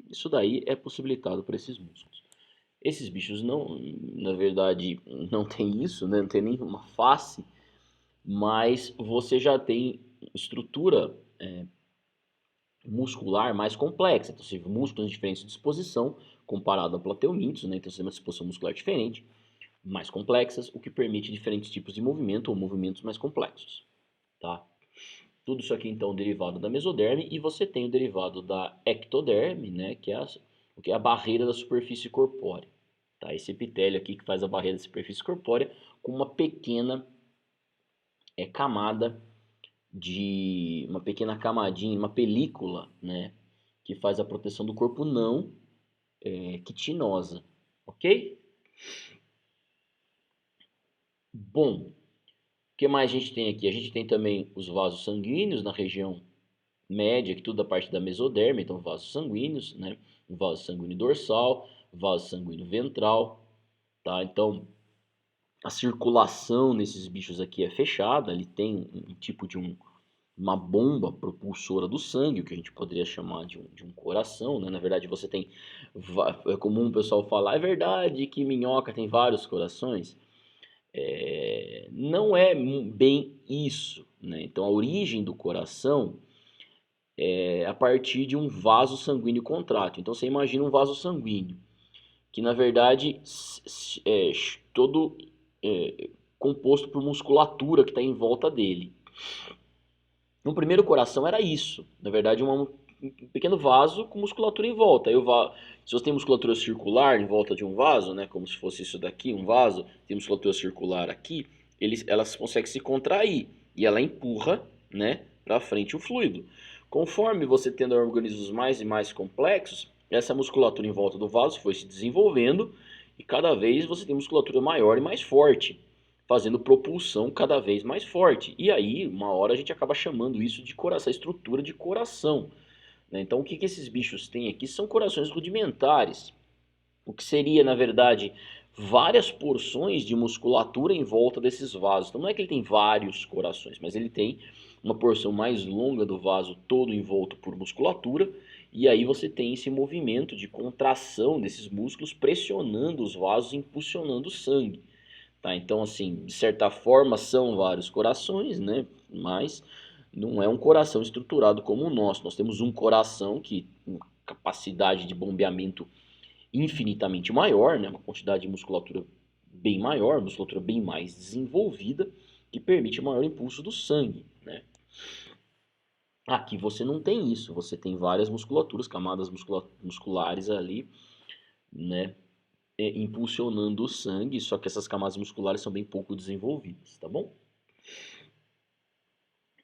Isso daí é possibilitado por esses músculos. Esses bichos não, na verdade, não tem isso, né? Não tem nenhuma face, mas você já tem estrutura muscular mais complexa. Então, você tem músculos de diferente disposição comparado a plateumintos, né? Então, você tem uma disposição muscular diferente, mais complexas, o que permite diferentes tipos de movimento ou movimentos mais complexos, tá? Tudo isso aqui, então, derivado da mesoderme, e você tem o derivado da ectoderme, né? O que é a barreira da superfície corpórea, tá? Esse epitélio aqui que faz a barreira da superfície corpórea com uma pequena camada uma pequena camadinha, uma película, né, que faz a proteção do corpo não quitinosa, ok? Bom, o que mais a gente tem aqui? A gente tem também os vasos sanguíneos na região média, que tudo da parte da mesoderma, então vasos sanguíneos, né, o vaso sanguíneo dorsal, vaso sanguíneo ventral, tá? Então, a circulação nesses bichos aqui é fechada, ele tem um tipo de uma bomba propulsora do sangue, o que a gente poderia chamar de um coração, né? Na verdade, você tem. É comum o pessoal falar, é verdade que minhoca tem vários corações? Não é bem isso, né? Então, a origem do coração é a partir de um vaso sanguíneo contrátil. Então, você imagina um vaso sanguíneo, que na verdade é todo composto por musculatura que está em volta dele. No primeiro coração era isso. Na verdade, um pequeno vaso com musculatura em volta. Aí se você tem musculatura circular em volta de um vaso, né, como se fosse isso daqui, um vaso, tem musculatura circular aqui, elas conseguem se contrair e ela empurra, né, para frente o fluido. Conforme você tendo organismos mais e mais complexos, essa musculatura em volta do vaso foi se desenvolvendo e cada vez você tem musculatura maior e mais forte, fazendo propulsão cada vez mais forte. E aí, uma hora a gente acaba chamando isso de coração, estrutura de coração, né? Então, o que esses bichos têm aqui são corações rudimentares, o que seria, na verdade, várias porções de musculatura em volta desses vasos. Então, não é que ele tem vários corações, mas ele tem uma porção mais longa do vaso todo envolto por musculatura, e aí você tem esse movimento de contração desses músculos pressionando os vasos, impulsionando o sangue. Tá? Então, assim, de certa forma são vários corações, né? Mas não é um coração estruturado como o nosso. Nós temos um coração que tem capacidade de bombeamento infinitamente maior, né? Uma quantidade de musculatura bem maior, musculatura bem mais desenvolvida, que permite maior impulso do sangue, né? Aqui você não tem isso, você tem várias musculaturas, camadas musculares ali, né? Impulsionando o sangue, só que essas camadas musculares são bem pouco desenvolvidas, tá bom?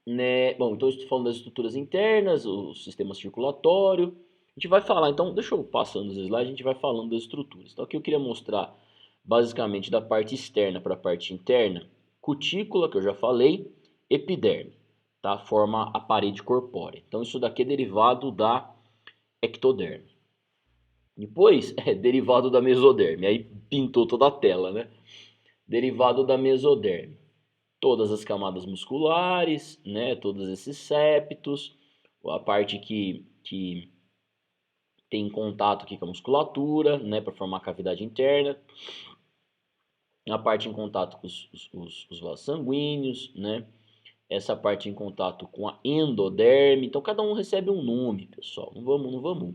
Né? Bom, então eu estou falando das estruturas internas, o sistema circulatório. A gente vai falar, então, deixa eu passando os slides, a gente vai falando das estruturas. Então aqui eu queria mostrar basicamente da parte externa para a parte interna, cutícula, que eu já falei, epiderme, tá? Forma a parede corpórea. Então isso daqui é derivado da ectoderme. Depois, derivado da mesoderme. Aí pintou toda a tela, né? Derivado da mesoderme. Todas as camadas musculares, né? Todos esses septos, a parte que tem contato aqui com a musculatura, né? Para formar a cavidade interna. A parte em contato com os vasos sanguíneos, né? Essa parte em contato com a endoderme. Então, cada um recebe um nome, pessoal. Não vamos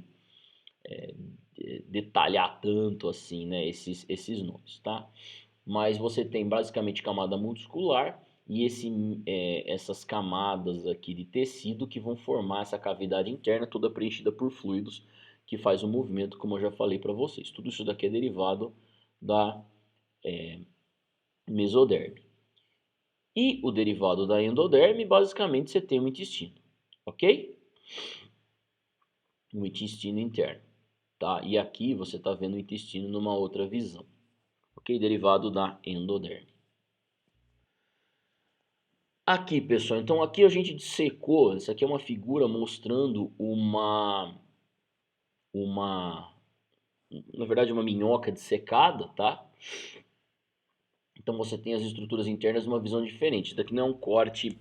detalhar tanto assim, né? Esses nomes, tá? Mas você tem basicamente camada muscular e essas camadas aqui de tecido que vão formar essa cavidade interna toda preenchida por fluidos que faz o movimento, como eu já falei para vocês. Tudo isso daqui é derivado da mesoderme. E o derivado da endoderme, basicamente você tem o intestino, ok? O intestino interno, tá? E aqui você está vendo o intestino numa outra visão, ok? Derivado da endoderme. Aqui, pessoal, então aqui a gente dissecou, essa aqui é uma figura mostrando uma, na verdade, uma minhoca dissecada, tá? Então você tem as estruturas internas numa visão diferente. Isso daqui não é um corte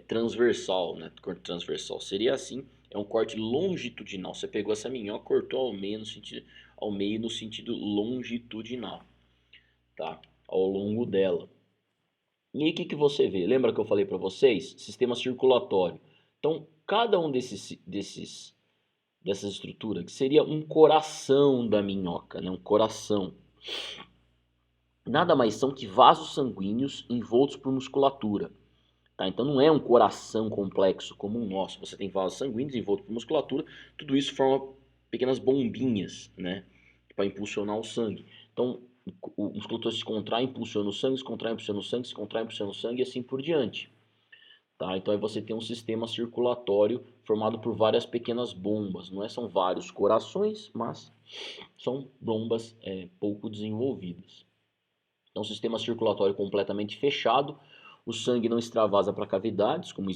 transversal, né? Corte transversal seria assim, é um corte longitudinal. Você pegou essa minhoca, cortou ao meio no sentido longitudinal, tá? Ao longo dela. E aí o que você vê? Lembra que eu falei para vocês? Sistema circulatório. Então, cada um dessas estruturas, que seria um coração da minhoca, né? Um coração. Nada mais são que vasos sanguíneos envoltos por musculatura. Tá? Então não é um coração complexo como o nosso. Você tem vasos sanguíneos envoltos por musculatura. Tudo isso forma pequenas bombinhas, né? Para impulsionar o sangue. Então o musculatura se contrai, impulsiona o sangue, se contrai, impulsiona o sangue, se contrai, impulsiona o sangue e assim por diante. Tá? Então aí você tem um sistema circulatório formado por várias pequenas bombas. Não são vários corações, mas são bombas pouco desenvolvidas. Então, um sistema circulatório completamente fechado, o sangue não extravasa para cavidades, como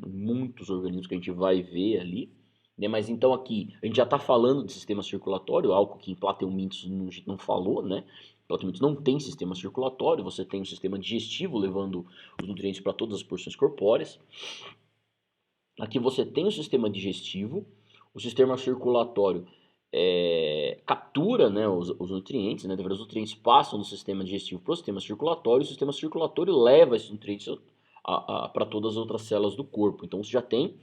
muitos organismos que a gente vai ver ali. Né? Mas então aqui, a gente já está falando de sistema circulatório, algo que em Plateumintos a gente não falou, né? Plateumintos não tem sistema circulatório, você tem um sistema digestivo levando os nutrientes para todas as porções corpóreas. Aqui você tem o sistema digestivo, o sistema circulatório captura, né, os nutrientes, né, os nutrientes passam do sistema digestivo para o sistema circulatório leva esses nutrientes para todas as outras células do corpo. Então você já tem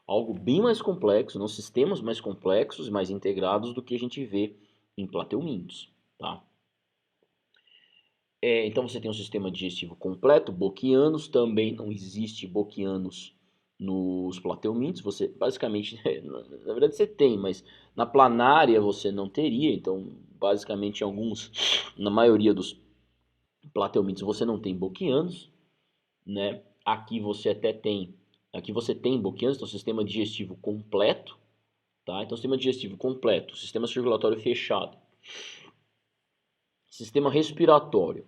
algo bem mais complexo, não, sistemas mais complexos, mais integrados do que a gente vê em plateumintos, tá? Então você tem um sistema digestivo completo, boquianos, também não existe boquianos nos plateumintos, você basicamente, na verdade você tem, mas na planária você não teria, então basicamente na maioria dos plateumintos você não tem boquianos, né? Aqui você tem boquianos, então sistema digestivo completo, tá? Então sistema digestivo completo, sistema circulatório fechado, sistema respiratório.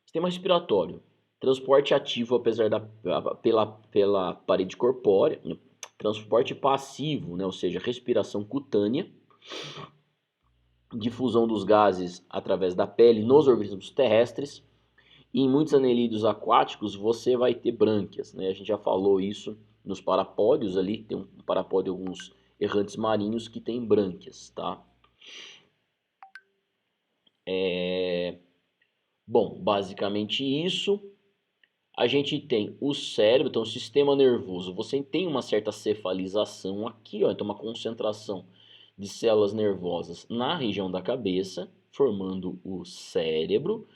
Sistema respiratório, transporte ativo pela parede corpórea, transporte passivo, né, ou seja, respiração cutânea, difusão dos gases através da pele nos organismos terrestres, e em muitos anelídeos aquáticos você vai ter brânquias, né? A gente já falou isso nos parapódios ali, tem um parapódio alguns errantes marinhos que tem brânquias, tá? Bom, basicamente isso. A gente tem o cérebro, então o sistema nervoso, você tem uma certa cefalização aqui, ó, então uma concentração de células nervosas na região da cabeça, formando o cérebro.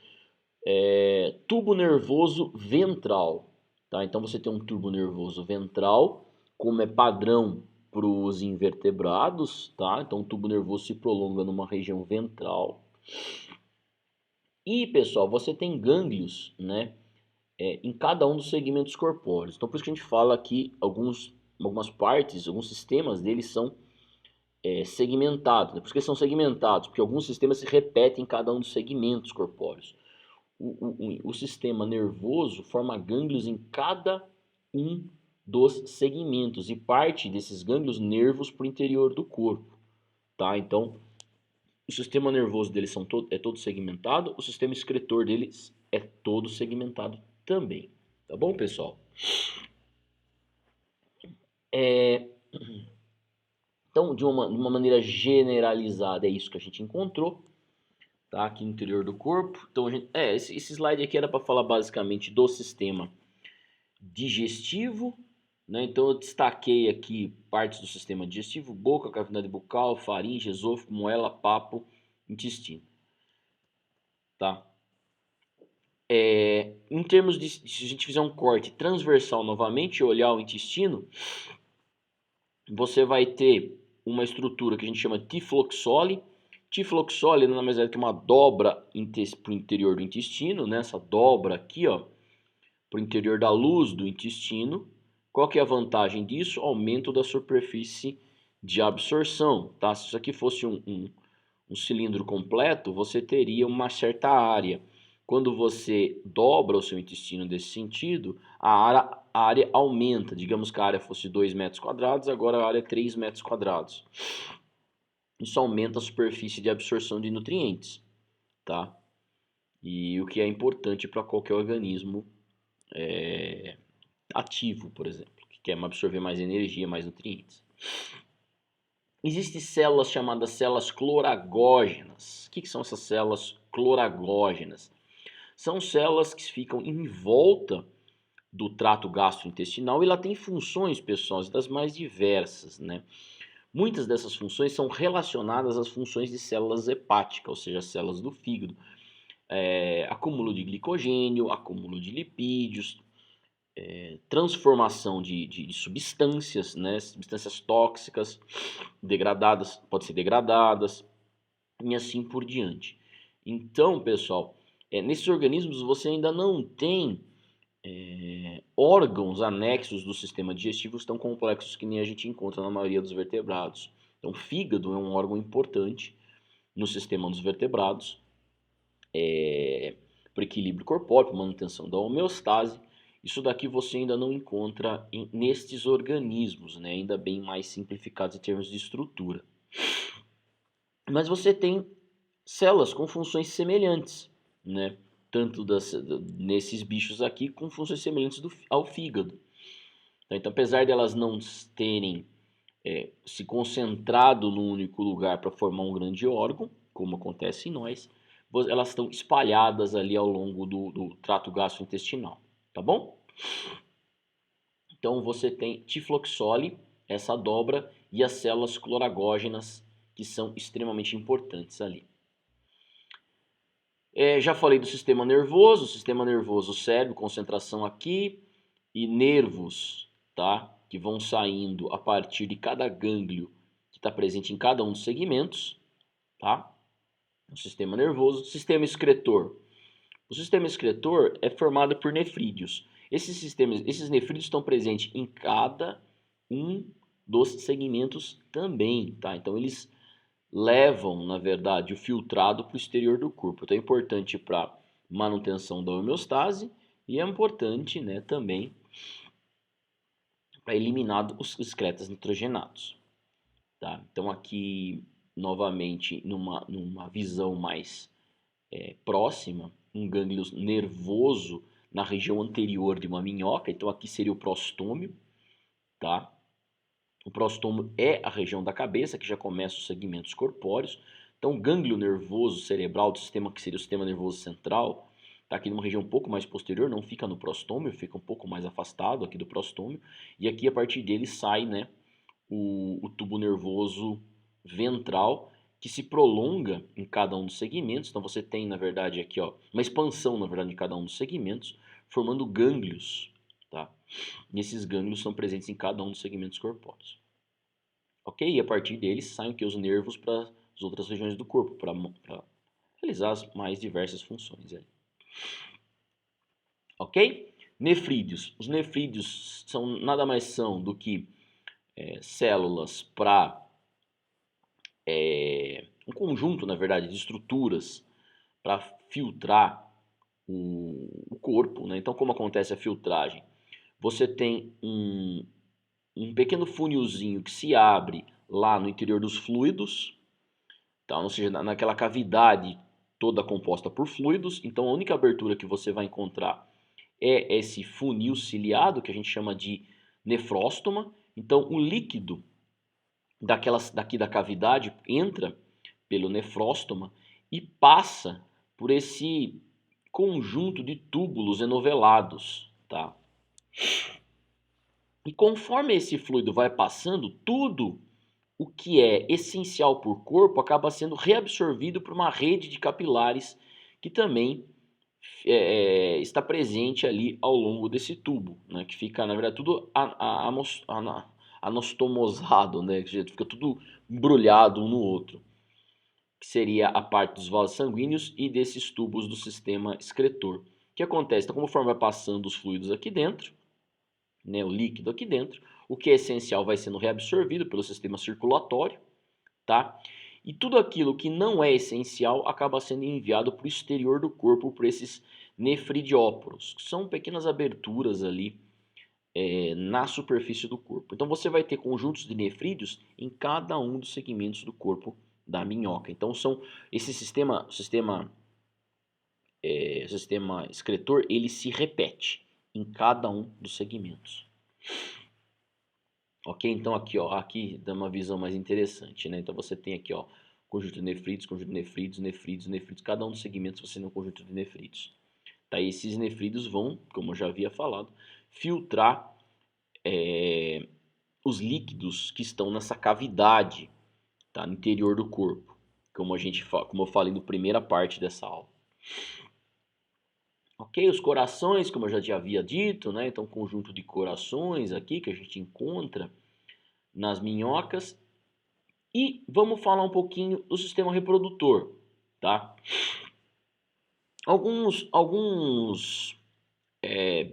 Tubo nervoso ventral, tá? Então você tem um tubo nervoso ventral, como é padrão para os invertebrados, tá? Então o tubo nervoso se prolonga numa região ventral. E, pessoal, você tem gânglios, né? Em cada um dos segmentos corpóreos. Então, por isso que a gente fala que algumas partes, alguns sistemas deles são segmentados. Né? Por isso que eles são segmentados, porque alguns sistemas se repetem em cada um dos segmentos corpóreos. O sistema nervoso forma gânglios em cada um dos segmentos e parte desses gânglios nervos para o interior do corpo. Tá? Então, O sistema nervoso deles é todo segmentado, o sistema excretor deles é todo segmentado também. Tá bom, pessoal? Então, de uma maneira generalizada, é isso que a gente encontrou, tá? Aqui no interior do corpo. Então, esse slide aqui era para falar basicamente do sistema digestivo, né? Então, eu destaquei aqui partes do sistema digestivo: boca, cavidade bucal, faringe, esôfago, moela, papo, intestino, tá? Em termos de, se a gente fizer um corte transversal novamente e olhar o intestino, você vai ter uma estrutura que a gente chama tifloxole. Tifloxole nada mais é que uma dobra para o interior do intestino, né? Essa dobra aqui, ó, para o interior da luz do intestino. Qual que é a vantagem disso? Aumento da superfície de absorção, tá? Se isso aqui fosse um cilindro completo, você teria uma certa área. Quando você dobra o seu intestino desse sentido, a área aumenta. Digamos que a área fosse 2 metros quadrados, agora a área é 3 metros quadrados. Isso aumenta a superfície de absorção de nutrientes, tá? E o que é importante para qualquer organismo ativo, por exemplo, que quer absorver mais energia, mais nutrientes. Existem células chamadas células cloragógenas. O que são essas células cloragógenas? São células que ficam em volta do trato gastrointestinal e ela tem funções, pessoal, das mais diversas, né? Muitas dessas funções são relacionadas às funções de células hepáticas, ou seja, células do fígado. Acúmulo de glicogênio, acúmulo de lipídios, transformação de substâncias, né? Substâncias tóxicas, degradadas, podem ser degradadas, e assim por diante. Então, pessoal, nesses organismos você ainda não tem órgãos anexos do sistema digestivo tão complexos que nem a gente encontra na maioria dos vertebrados. Então, o fígado é um órgão importante no sistema dos vertebrados, para equilíbrio corpóreo, para manutenção da homeostase. Isso daqui você ainda não encontra nestes organismos, né? Ainda bem mais simplificados em termos de estrutura. Mas você tem células com funções semelhantes, né? Tanto nesses bichos aqui com funções semelhantes ao fígado. Então, apesar de elas não terem se concentrado num único lugar para formar um grande órgão, como acontece em nós, elas estão espalhadas ali ao longo do trato gastrointestinal, tá bom? Então você tem tifloxole, essa dobra, e as células cloragógenas, que são extremamente importantes ali. Já falei do sistema nervoso, o cérebro, concentração aqui, e nervos, tá? Que vão saindo a partir de cada gânglio que está presente em cada um dos segmentos, tá? O sistema nervoso, sistema excretor. O sistema excretor é formado por nefrídeos. Esses nefrídeos estão presentes em cada um dos segmentos também, tá? Então eles levam, na verdade, o filtrado para o exterior do corpo. Então é importante para manutenção da homeostase e é importante, né, também para eliminar os excretas nitrogenados, tá? Então aqui, novamente, numa visão mais próxima, um gânglio nervoso na região anterior de uma minhoca, então aqui seria o prostômio, tá? O prostômio é a região da cabeça que já começa os segmentos corpóreos. Então, o gânglio nervoso cerebral do sistema, que seria o sistema nervoso central, está aqui numa região um pouco mais posterior, não fica no prostômio, fica um pouco mais afastado aqui do prostômio. E aqui, a partir dele, sai, né, o tubo nervoso ventral, que se prolonga em cada um dos segmentos. Então, você tem, na verdade, aqui, ó, uma expansão, na verdade, de cada um dos segmentos, formando gânglios, tá? E esses gânglios são presentes em cada um dos segmentos corpóreos. Ok? E a partir deles saem os nervos para as outras regiões do corpo, para realizar as mais diversas funções. Aí. Ok? Nefrídeos. Os nefrídeos nada mais são do que células para um conjunto, na verdade, de estruturas para filtrar o corpo. Né? Então, como acontece a filtragem? Você tem um pequeno funilzinho que se abre lá no interior dos fluidos, tá? Ou seja, naquela cavidade toda composta por fluidos. Então a única abertura que você vai encontrar é esse funil ciliado, que a gente chama de nefróstoma. Então o líquido daqui da cavidade entra pelo nefróstoma e passa por esse conjunto de túbulos enovelados, tá? E conforme esse fluido vai passando, tudo o que é essencial para o corpo acaba sendo reabsorvido por uma rede de capilares que também está presente ali ao longo desse tubo, né? Que fica, na verdade, tudo anastomosado, né? Fica tudo embrulhado um no outro, que seria a parte dos vasos sanguíneos e desses tubos do sistema excretor. O que acontece? Então, conforme vai passando os fluidos aqui dentro, né, o líquido aqui dentro, o que é essencial vai sendo reabsorvido pelo sistema circulatório, tá? E tudo aquilo que não é essencial acaba sendo enviado para o exterior do corpo por esses nefridióporos, que são pequenas aberturas ali na superfície do corpo. Então você vai ter conjuntos de nefrídeos em cada um dos segmentos do corpo da minhoca. Então são esse sistema excretor, ele se repete em cada um dos segmentos. Ok? Então aqui dá uma visão mais interessante, né? Então você tem aqui, ó, conjunto de nefrídeos, nefrídeos, cada um dos segmentos você tem um conjunto de nefrídeos. Tá? E esses nefrídeos vão, como eu já havia falado, filtrar os líquidos que estão nessa cavidade, tá? No interior do corpo, como eu falei na primeira parte dessa aula. Ok? Os corações, como eu já havia dito, né? Então, conjunto de corações aqui que a gente encontra nas minhocas. E vamos falar um pouquinho do sistema reprodutor, tá? Alguns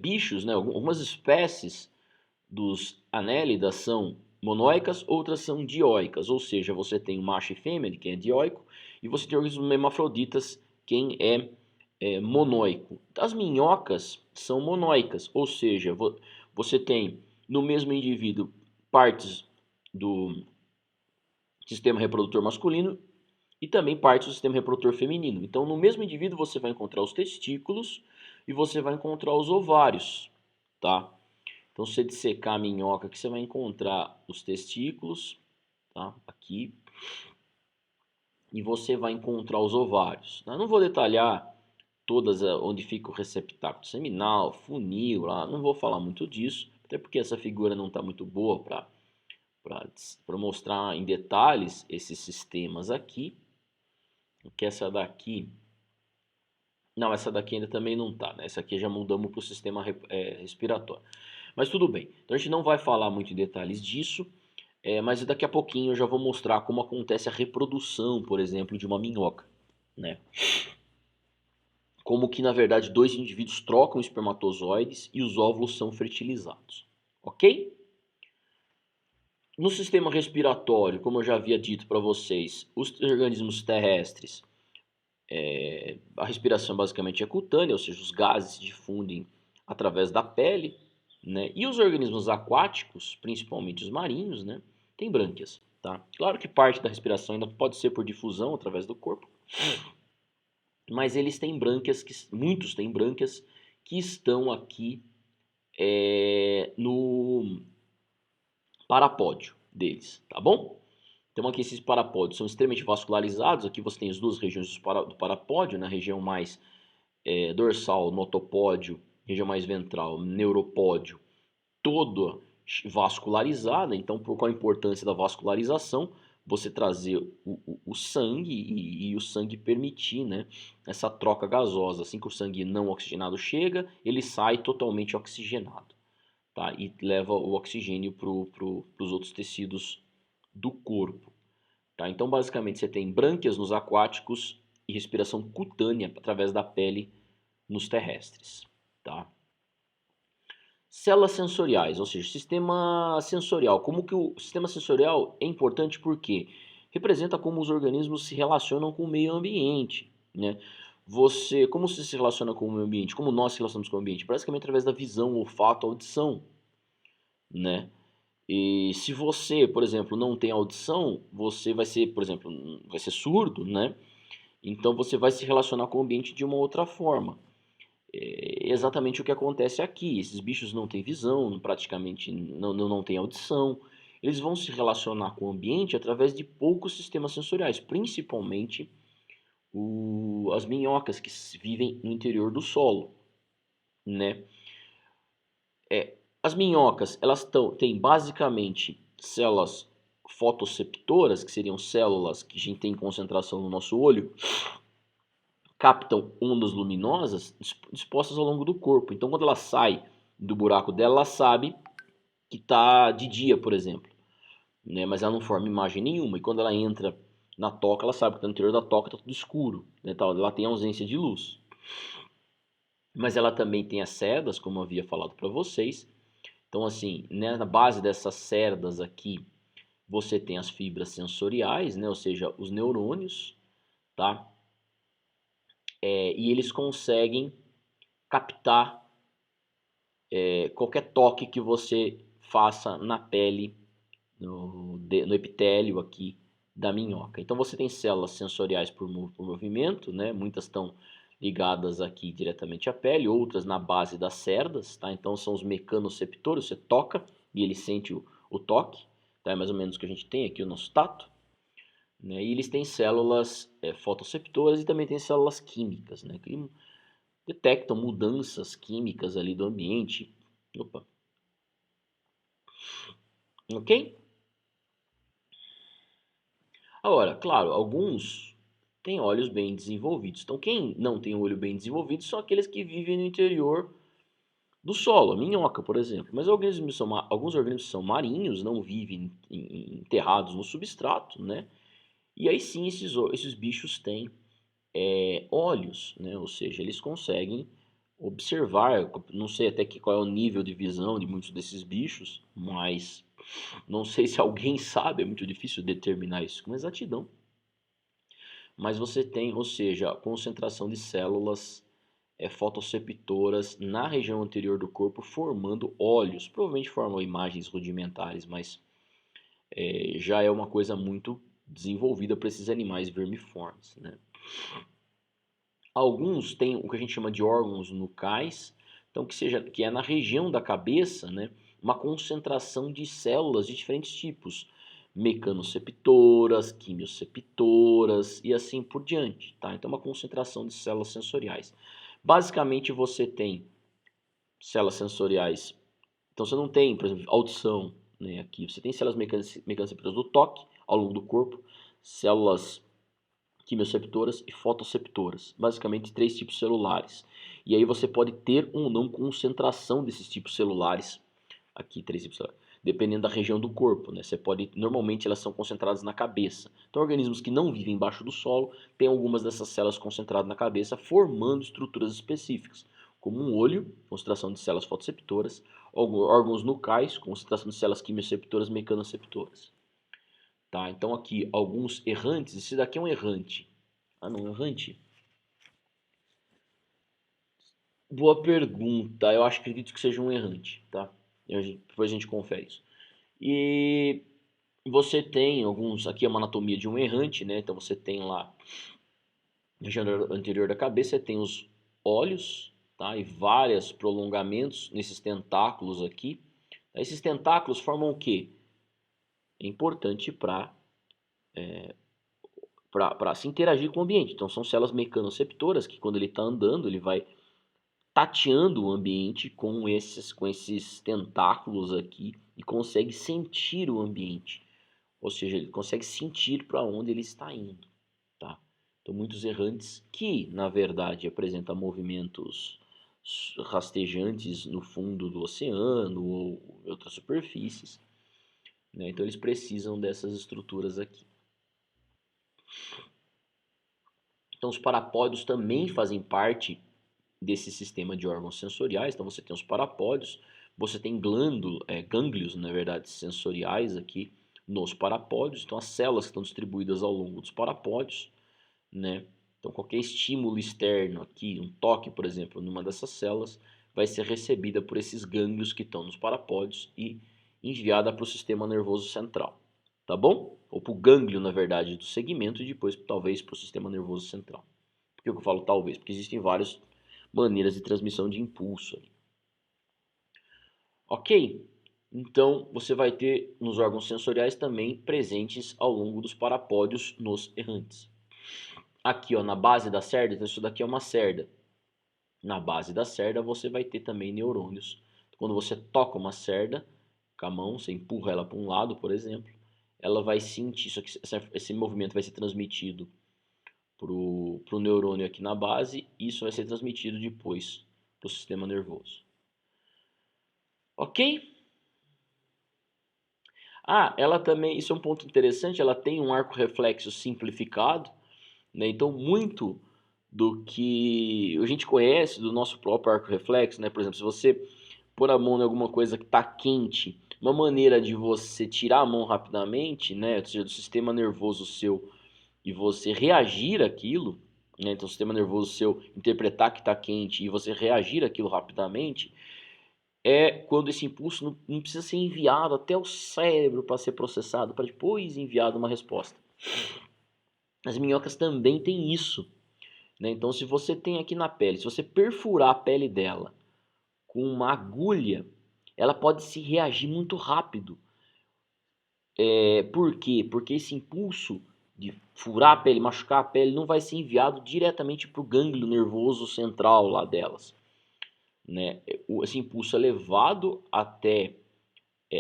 bichos, né? Algumas espécies dos anélidas são monóicas, outras são dioicas, ou seja, você tem o macho e fêmea, de quem é dioico, e você tem organismos hermafroditas, quem é monóico. As minhocas são monóicas, ou seja, você tem no mesmo indivíduo partes do sistema reprodutor masculino e também partes do sistema reprodutor feminino. Então, no mesmo indivíduo você vai encontrar os testículos e você vai encontrar os ovários, tá? Então, se você dissecar a minhoca aqui, você vai encontrar os testículos, tá? Aqui. E você vai encontrar os ovários. Eu não vou detalhar todas onde fica o receptáculo seminal, funil, lá, não vou falar muito disso, até porque essa figura não está muito boa para mostrar em detalhes esses sistemas aqui. Que essa daqui... Não, essa daqui ainda também não está, né? Essa aqui já mudamos para o sistema respiratório. Mas tudo bem, então a gente não vai falar muito em detalhes disso, mas daqui a pouquinho eu já vou mostrar como acontece a reprodução, por exemplo, de uma minhoca, né? Como que na verdade dois indivíduos trocam espermatozoides e os óvulos são fertilizados, ok? No sistema respiratório, como eu já havia dito para vocês, os organismos terrestres, a respiração basicamente é cutânea, ou seja, os gases se difundem através da pele, né? E os organismos aquáticos, principalmente os marinhos, né, têm brânquias, tá? Claro que parte da respiração ainda pode ser por difusão através do corpo, mas eles têm brânquias, muitos têm brânquias que estão aqui no parapódio deles, tá bom? Então aqui esses parapódios são extremamente vascularizados, aqui você tem as duas regiões do parapódio, na região mais dorsal, notopódio, região mais ventral, neuropódio, toda vascularizada. Então, por qual a importância da vascularização? Você trazer o sangue e o sangue permitir, né, essa troca gasosa. Assim que o sangue não oxigenado chega, ele sai totalmente oxigenado, tá? E leva o oxigênio para os outros tecidos do corpo. Tá? Então, basicamente, você tem brânquias nos aquáticos e respiração cutânea através da pele nos terrestres. Tá? Células sensoriais, ou seja, sistema sensorial. Como que o sistema sensorial é importante porque representa como os organismos se relacionam com o meio ambiente, né? Como você se relaciona com o meio ambiente? Como nós se relacionamos com o ambiente? Basicamente através da visão, olfato, audição, né? E se você, por exemplo, não tem audição, você vai ser, por exemplo, vai ser surdo, né? Então você vai se relacionar com o ambiente de uma outra forma. É exatamente o que acontece aqui. Esses bichos não têm visão, praticamente não têm audição. Eles vão se relacionar com o ambiente através de poucos sistemas sensoriais, principalmente as minhocas que vivem no interior do solo, né? As minhocas, elas têm basicamente células fotoseptoras, que seriam células que a gente tem concentração no nosso olho, captam ondas luminosas dispostas ao longo do corpo. Então, quando ela sai do buraco dela, ela sabe que está de dia, por exemplo, né? Mas ela não forma imagem nenhuma. E quando ela entra na toca, ela sabe que no interior da toca está tudo escuro, né? Ela tem ausência de luz. Mas ela também tem as cerdas, como eu havia falado para vocês. Então, assim, né, na base dessas cerdas aqui, você tem as fibras sensoriais, né? Ou seja, os neurônios, tá? E eles conseguem captar qualquer toque que você faça na pele, no epitélio aqui da minhoca. Então você tem células sensoriais por movimento, né? Muitas estão ligadas aqui diretamente à pele, outras na base das cerdas, tá? Então são os mecanoceptores, você toca e ele sente o toque, tá? É mais ou menos o que a gente tem aqui, o nosso tato. Né? E eles têm células fotoseptoras e também têm células químicas, né? Que detectam mudanças químicas ali do ambiente. Opa. Ok? Agora, claro, alguns têm olhos bem desenvolvidos. Então, quem não tem o olho bem desenvolvido são aqueles que vivem no interior do solo, a minhoca, por exemplo. Mas alguns organismos são marinhos, não vivem enterrados no substrato, né? E aí sim, esses bichos têm olhos, né? Ou seja, eles conseguem observar. Não sei até qual é o nível de visão de muitos desses bichos, mas não sei se alguém sabe, é muito difícil determinar isso com exatidão. Mas você tem, ou seja, a concentração de células fotoseptoras na região anterior do corpo formando olhos. Provavelmente formam imagens rudimentares, mas já é uma coisa muito desenvolvida para esses animais vermiformes, né? Alguns têm o que a gente chama de órgãos nucais, então que é na região da cabeça, né, uma concentração de células de diferentes tipos, mecanoceptoras, quimioceptoras e assim por diante, tá? Então uma concentração de células sensoriais. Basicamente você tem células sensoriais, então você não tem, por exemplo, audição, né, aqui, você tem células mecanoceptoras do toque ao longo do corpo, células quimioceptoras e fotoseptoras, basicamente três tipos celulares. E aí você pode ter ou não concentração desses tipos celulares, aqui três tipos celulares, dependendo da região do corpo, né? Você pode, normalmente elas são concentradas na cabeça. Então organismos que não vivem embaixo do solo têm algumas dessas células concentradas na cabeça, formando estruturas específicas, como um olho, concentração de células fotoseptoras, órgãos nucais, concentração de células quimioceptoras, mecanoceptoras. Tá, então aqui alguns errantes, esse daqui é um errante. Ah não, errante? Boa pergunta, eu acredito que seja um errante, tá? Depois a gente confere isso. E você tem alguns, aqui é uma anatomia de um errante, né? Então você tem lá, na região anterior da cabeça, você tem os olhos, tá? E vários prolongamentos nesses tentáculos aqui. Esses tentáculos formam o quê? É importante para se interagir com o ambiente. Então são células mecanoceptoras que quando ele está andando, ele vai tateando o ambiente com esses tentáculos aqui e consegue sentir o ambiente. Ou seja, ele consegue sentir para onde ele está indo, tá? Então muitos errantes que, na verdade, apresentam movimentos rastejantes no fundo do oceano ou em outras superfícies, né? Então eles precisam dessas estruturas aqui. Então os parapódios também fazem parte desse sistema de órgãos sensoriais. Então você tem os parapódios, você tem gânglios, na verdade, sensoriais aqui nos parapódios. Então as células que estão distribuídas ao longo dos parapódios, né? Então qualquer estímulo externo aqui, um toque, por exemplo, numa dessas células, vai ser recebida por esses gânglios que estão nos parapódios e enviada para o sistema nervoso central, tá bom? Ou para o gânglio, na verdade, do segmento e depois talvez para o sistema nervoso central. Por que eu falo talvez? Porque existem várias maneiras de transmissão de impulso ali. Ok? Então, você vai ter nos órgãos sensoriais também presentes ao longo dos parapódios nos errantes. Aqui, ó, na base da cerda, então isso daqui é uma cerda. Na base da cerda você vai ter também neurônios. Quando você toca uma cerda com a mão, você empurra ela para um lado, por exemplo, ela vai sentir, isso aqui, esse movimento vai ser transmitido pro neurônio aqui na base, e isso vai ser transmitido depois para o sistema nervoso. Ok? Ah, ela também, isso é um ponto interessante, ela tem um arco reflexo simplificado, né? Então muito do que a gente conhece do nosso próprio arco reflexo, né? Por exemplo, se você pôr a mão em alguma coisa que está quente, uma maneira de você tirar a mão rapidamente, né? Ou seja, do sistema nervoso seu e você reagir àquilo, né? Então o sistema nervoso seu interpretar que está quente e você reagir àquilo rapidamente, é quando esse impulso não precisa ser enviado até o cérebro para ser processado, para depois enviado uma resposta. As minhocas também têm isso, né? Então, se você tem aqui na pele, se você perfurar a pele dela com uma agulha, ela pode se reagir muito rápido. Por quê? Porque esse impulso de furar a pele, machucar a pele, não vai ser enviado diretamente para o gânglio nervoso central lá delas, né? Esse impulso é levado até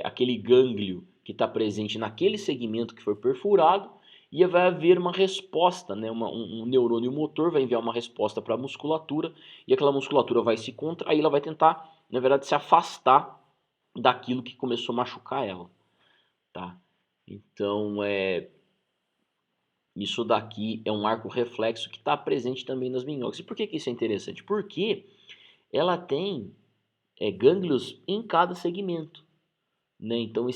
aquele gânglio que está presente naquele segmento que foi perfurado, e vai haver uma resposta, né? Um neurônio motor vai enviar uma resposta para a musculatura, e aquela musculatura vai se contrair, ela vai tentar, na verdade, se afastar daquilo que começou a machucar ela, tá? Então, isso daqui é um arco reflexo que está presente também nas minhocas. E por que isso é interessante? Porque ela tem gânglios em cada segmento, né? Então,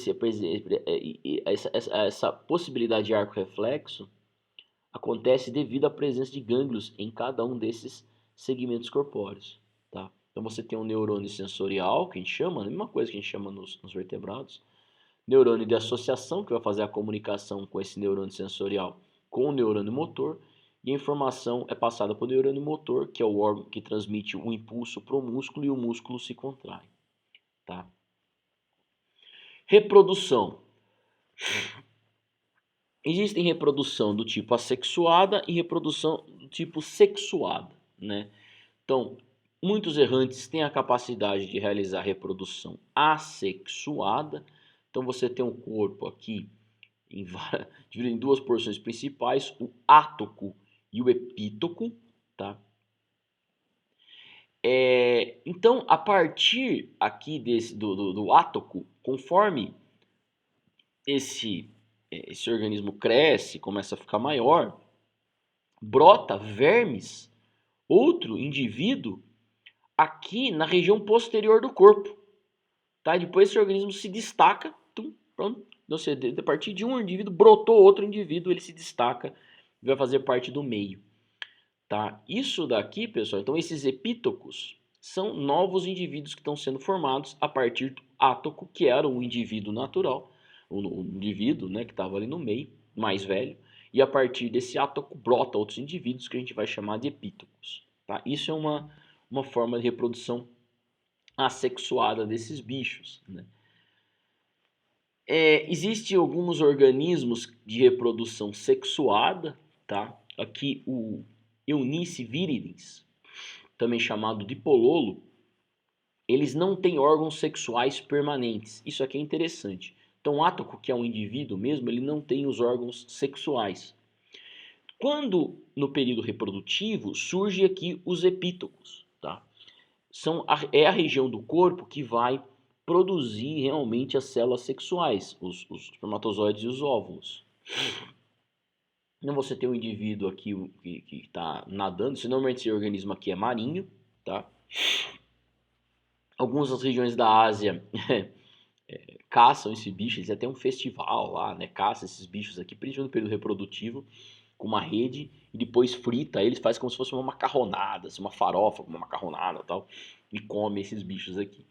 essa possibilidade de arco reflexo acontece devido à presença de gânglios em cada um desses segmentos corpóreos, tá? Então você tem um neurônio sensorial, que a gente chama, a mesma coisa que a gente chama nos vertebrados, neurônio de associação, que vai fazer a comunicação com esse neurônio sensorial com o neurônio motor, e a informação é passada para o neurônio motor, que é o órgão que transmite o impulso para o músculo, e o músculo se contrai, tá? Reprodução. Existem reprodução do tipo assexuada e reprodução do tipo sexuada, né? Então, muitos errantes têm a capacidade de realizar reprodução assexuada. Então, você tem um corpo aqui dividido em duas porções principais, o átoco e o epítoco, tá? Então, a partir aqui do átoco, conforme esse organismo cresce, começa a ficar maior, brota vermes, outro indivíduo, aqui na região posterior do corpo, tá? Depois esse organismo se destaca, pronto. Ou seja, a partir de um indivíduo brotou outro indivíduo, ele se destaca e vai fazer parte do meio, tá? Isso daqui, pessoal, então esses epítocos são novos indivíduos que estão sendo formados a partir do átoco, que era um indivíduo natural, o indivíduo, né, que estava ali no meio, mais velho, e a partir desse átoco brota outros indivíduos que a gente vai chamar de epítocos, tá? Isso é uma forma de reprodução assexuada desses bichos, né? Existem alguns organismos de reprodução sexuada, tá? Aqui o Eunice viridis, também chamado de pololo, eles não têm órgãos sexuais permanentes. Isso aqui é interessante. Então, o átoco, que é um indivíduo mesmo, ele não tem os órgãos sexuais. Quando no período reprodutivo, surge aqui os epítocos, tá? É a região do corpo que vai produzir realmente as células sexuais, os espermatozoides e os óvulos. Então você tem um indivíduo aqui que está nadando, normalmente esse organismo aqui é marinho, tá? Algumas das regiões da Ásia caçam esse bicho, eles até um festival lá, né? Caça esses bichos aqui, principalmente no período reprodutivo, com uma rede e depois frita eles, faz como se fosse uma macarronada, assim, uma farofa com uma macarronada e tal, e come esses bichos aqui.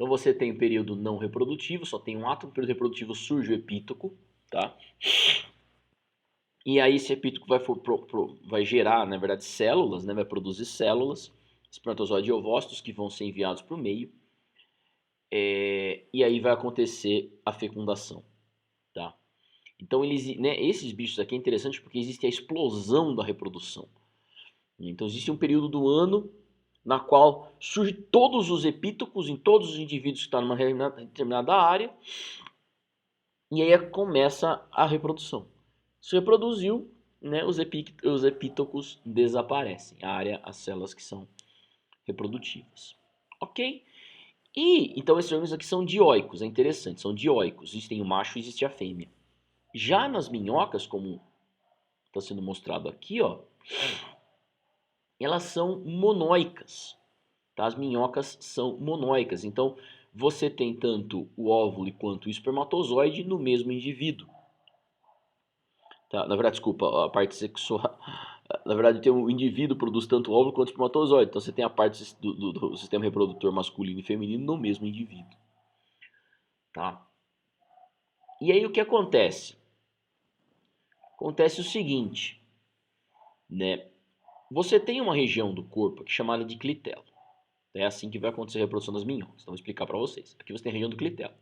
Então você tem o período não reprodutivo, só tem um ato, no período reprodutivo surge o epítoco, tá? E aí esse epítoco vai gerar, na verdade, células, né? Vai produzir células, espermatozoide e ovócitos que vão ser enviados para o meio. E aí vai acontecer a fecundação, tá? Então esses bichos aqui é interessante porque existe a explosão da reprodução. Então existe um período do ano na qual surge todos os epítocos em todos os indivíduos que estão numa determinada área, e aí começa a reprodução. Se reproduziu, né, os epítocos desaparecem, a área, as células que são reprodutivas. Ok? E então esses organismos aqui são dioicos, é interessante, são dioicos, existem o macho e existe a fêmea. Já nas minhocas, como está sendo mostrado aqui, ó, elas são monóicas. Tá? As minhocas são monóicas, então você tem tanto o óvulo quanto o espermatozoide no mesmo indivíduo. Tá? Na verdade, desculpa, a parte sexual. Na verdade, tem o indivíduo produz tanto o óvulo quanto o espermatozoide. Então você tem a parte do sistema reprodutor masculino e feminino no mesmo indivíduo. Tá? E aí o que acontece? Acontece o seguinte, né? Você tem uma região do corpo que é chamada de clitelo. É assim que vai acontecer a reprodução das minhocas. Então vou explicar para vocês. Aqui você tem a região do clitelo.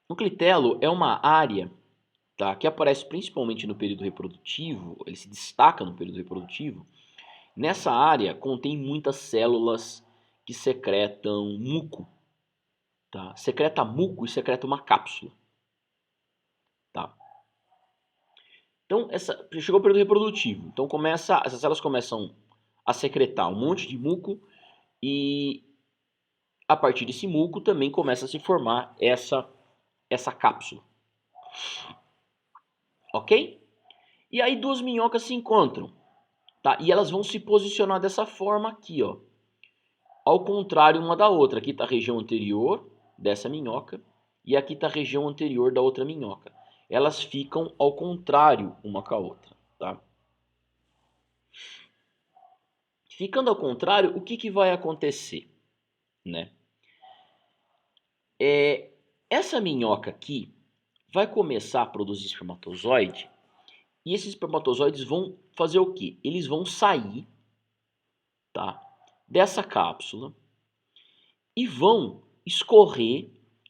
O clitelo é uma área, tá, que aparece principalmente no período reprodutivo, ele se destaca no período reprodutivo. Nessa área contém muitas células que secretam muco. Tá? Secreta muco e secreta uma cápsula. Tá? Então, chegou o período reprodutivo. Então, essas células começam a secretar um monte de muco e a partir desse muco também começa a se formar essa cápsula. Ok? E aí duas minhocas se encontram. Tá? E elas vão se posicionar dessa forma aqui, ó. Ao contrário uma da outra. Aqui está a região anterior dessa minhoca e aqui está a região anterior da outra minhoca. Elas ficam ao contrário uma com a outra. Tá? Ficando ao contrário, o que vai acontecer? Né? Essa minhoca aqui vai começar a produzir espermatozoide e esses espermatozoides vão fazer o quê? Eles vão sair, tá, dessa cápsula e vão escorrer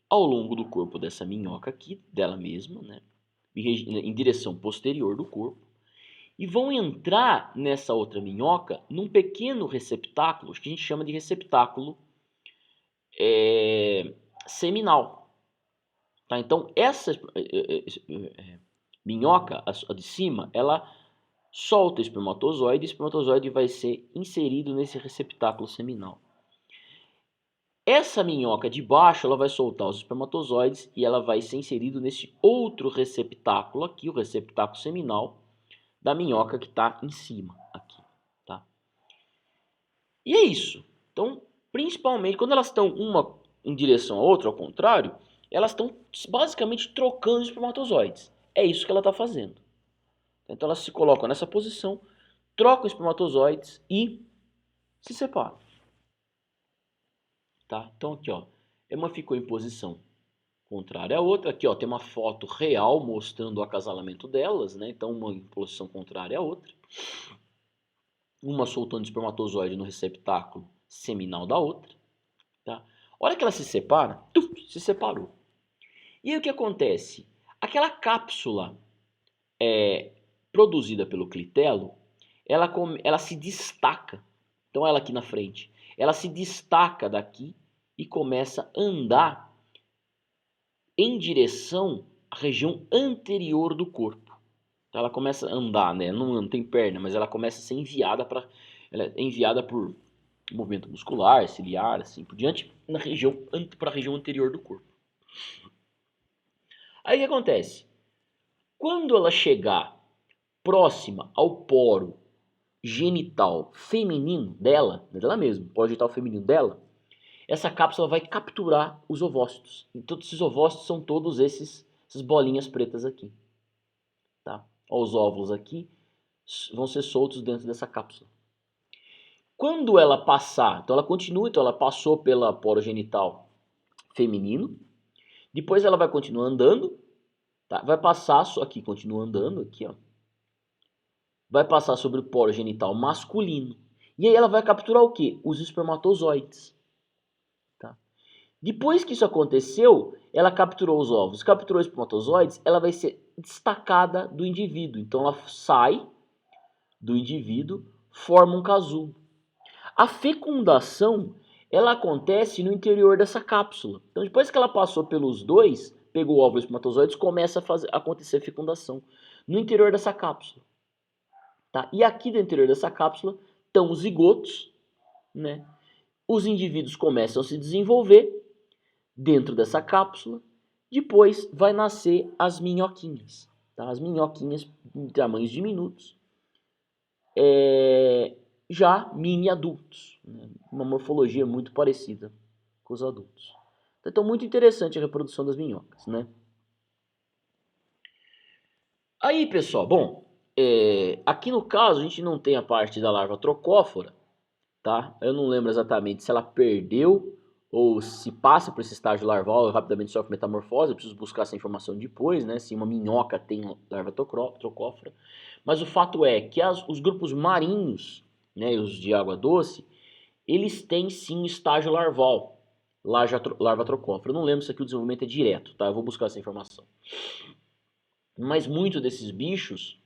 ao longo do corpo dessa minhoca aqui, dela mesma, né, em direção posterior do corpo, e vão entrar nessa outra minhoca num pequeno receptáculo, que a gente chama de receptáculo seminal. Tá? Então, essa minhoca, a de cima, ela solta o espermatozoide vai ser inserido nesse receptáculo seminal. Essa minhoca de baixo, ela vai soltar os espermatozoides e ela vai ser inserido nesse outro receptáculo aqui, o receptáculo seminal da minhoca que está em cima aqui, tá? E é isso. Então, principalmente quando elas estão uma em direção à outra, ao contrário, elas estão basicamente trocando os espermatozoides. É isso que ela está fazendo. Então elas se colocam nessa posição, trocam os espermatozoides e se separam. Tá? Então aqui, ó, uma ficou em posição contrária à outra. Aqui, ó, tem uma foto real mostrando o acasalamento delas, né? Então uma em posição contrária à outra. Uma soltando espermatozoide no receptáculo seminal da outra. Tá? A hora que ela se separa, se separou. E aí o que acontece? Aquela cápsula produzida pelo clitelo, ela se destaca. Então ela aqui na frente, ela se destaca daqui e começa a andar em direção à região anterior do corpo. Então ela começa a andar, né? Não tem perna, mas ela começa a ser enviada ela é enviada por movimento muscular, ciliar, assim por diante, para a região anterior do corpo. Aí o que acontece? Quando ela chegar próxima ao poro genital feminino dela mesma, poro genital feminino dela, essa cápsula vai capturar os ovócitos. Então esses ovócitos são todos essas bolinhas pretas aqui. Tá? Os óvulos aqui vão ser soltos dentro dessa cápsula. Quando ela passar, então ela continua, então ela passou pela poro genital feminino, depois ela vai continuar andando, tá? Vai passar só aqui, continua andando aqui, ó. Vai passar sobre o poro genital masculino. E aí ela vai capturar o quê? Os espermatozoides. Tá? Depois que isso aconteceu, ela capturou os ovos, capturou os espermatozoides, ela vai ser destacada do indivíduo. Então ela sai do indivíduo, forma um casulo. A fecundação, ela acontece no interior dessa cápsula. Então depois que ela passou pelos dois, pegou o ovo e os espermatozoides, começa a acontecer a fecundação no interior dessa cápsula. Tá? E aqui no interior dessa cápsula estão os zigotos, né? Os indivíduos começam a se desenvolver dentro dessa cápsula. Depois vai nascer as minhoquinhas, tá? As minhoquinhas em tamanhos diminutos, já mini adultos, né? Uma morfologia muito parecida com os adultos. Então muito interessante a reprodução das minhocas, né? Aí pessoal, bom, aqui no caso a gente não tem a parte da larva trocófora, tá? Eu não lembro exatamente se ela perdeu ou se passa por esse estágio larval e rapidamente sofre metamorfose. Eu preciso buscar essa informação depois, né? Se uma minhoca tem larva trocófora. Mas o fato é que os grupos marinhos, né, os de água doce, eles têm sim estágio larval, larva trocófora. Eu não lembro se aqui o desenvolvimento é direto, tá? Eu vou buscar essa informação. Mas muito desses bichos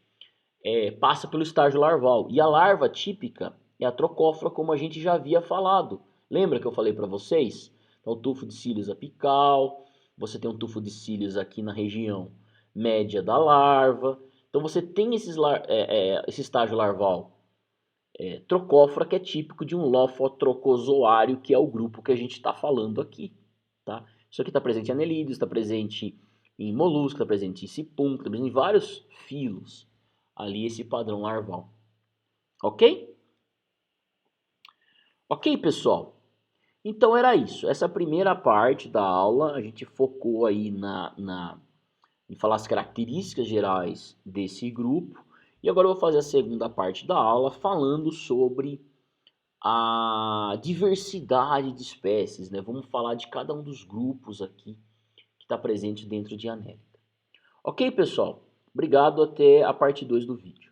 passa pelo estágio larval. E a larva típica é a trocófora, como a gente já havia falado. Lembra que eu falei para vocês? Então, o tufo de cílios apical, você tem um tufo de cílios aqui na região média da larva. Então você tem esse estágio larval trocófora, que é típico de um lofotrocozoário, que é o grupo que a gente está falando aqui. Tá? Isso aqui está presente em anelídeos, está presente em moluscos, está presente em sipum, está presente em vários filos ali esse padrão larval. Ok? Ok, pessoal? Então era isso. Essa primeira parte da aula a gente focou aí em falar as características gerais desse grupo. E agora eu vou fazer a segunda parte da aula falando sobre a diversidade de espécies, né? Vamos falar de cada um dos grupos aqui que está presente dentro de Anélica. Ok, pessoal? Obrigado, até a parte 2 do vídeo.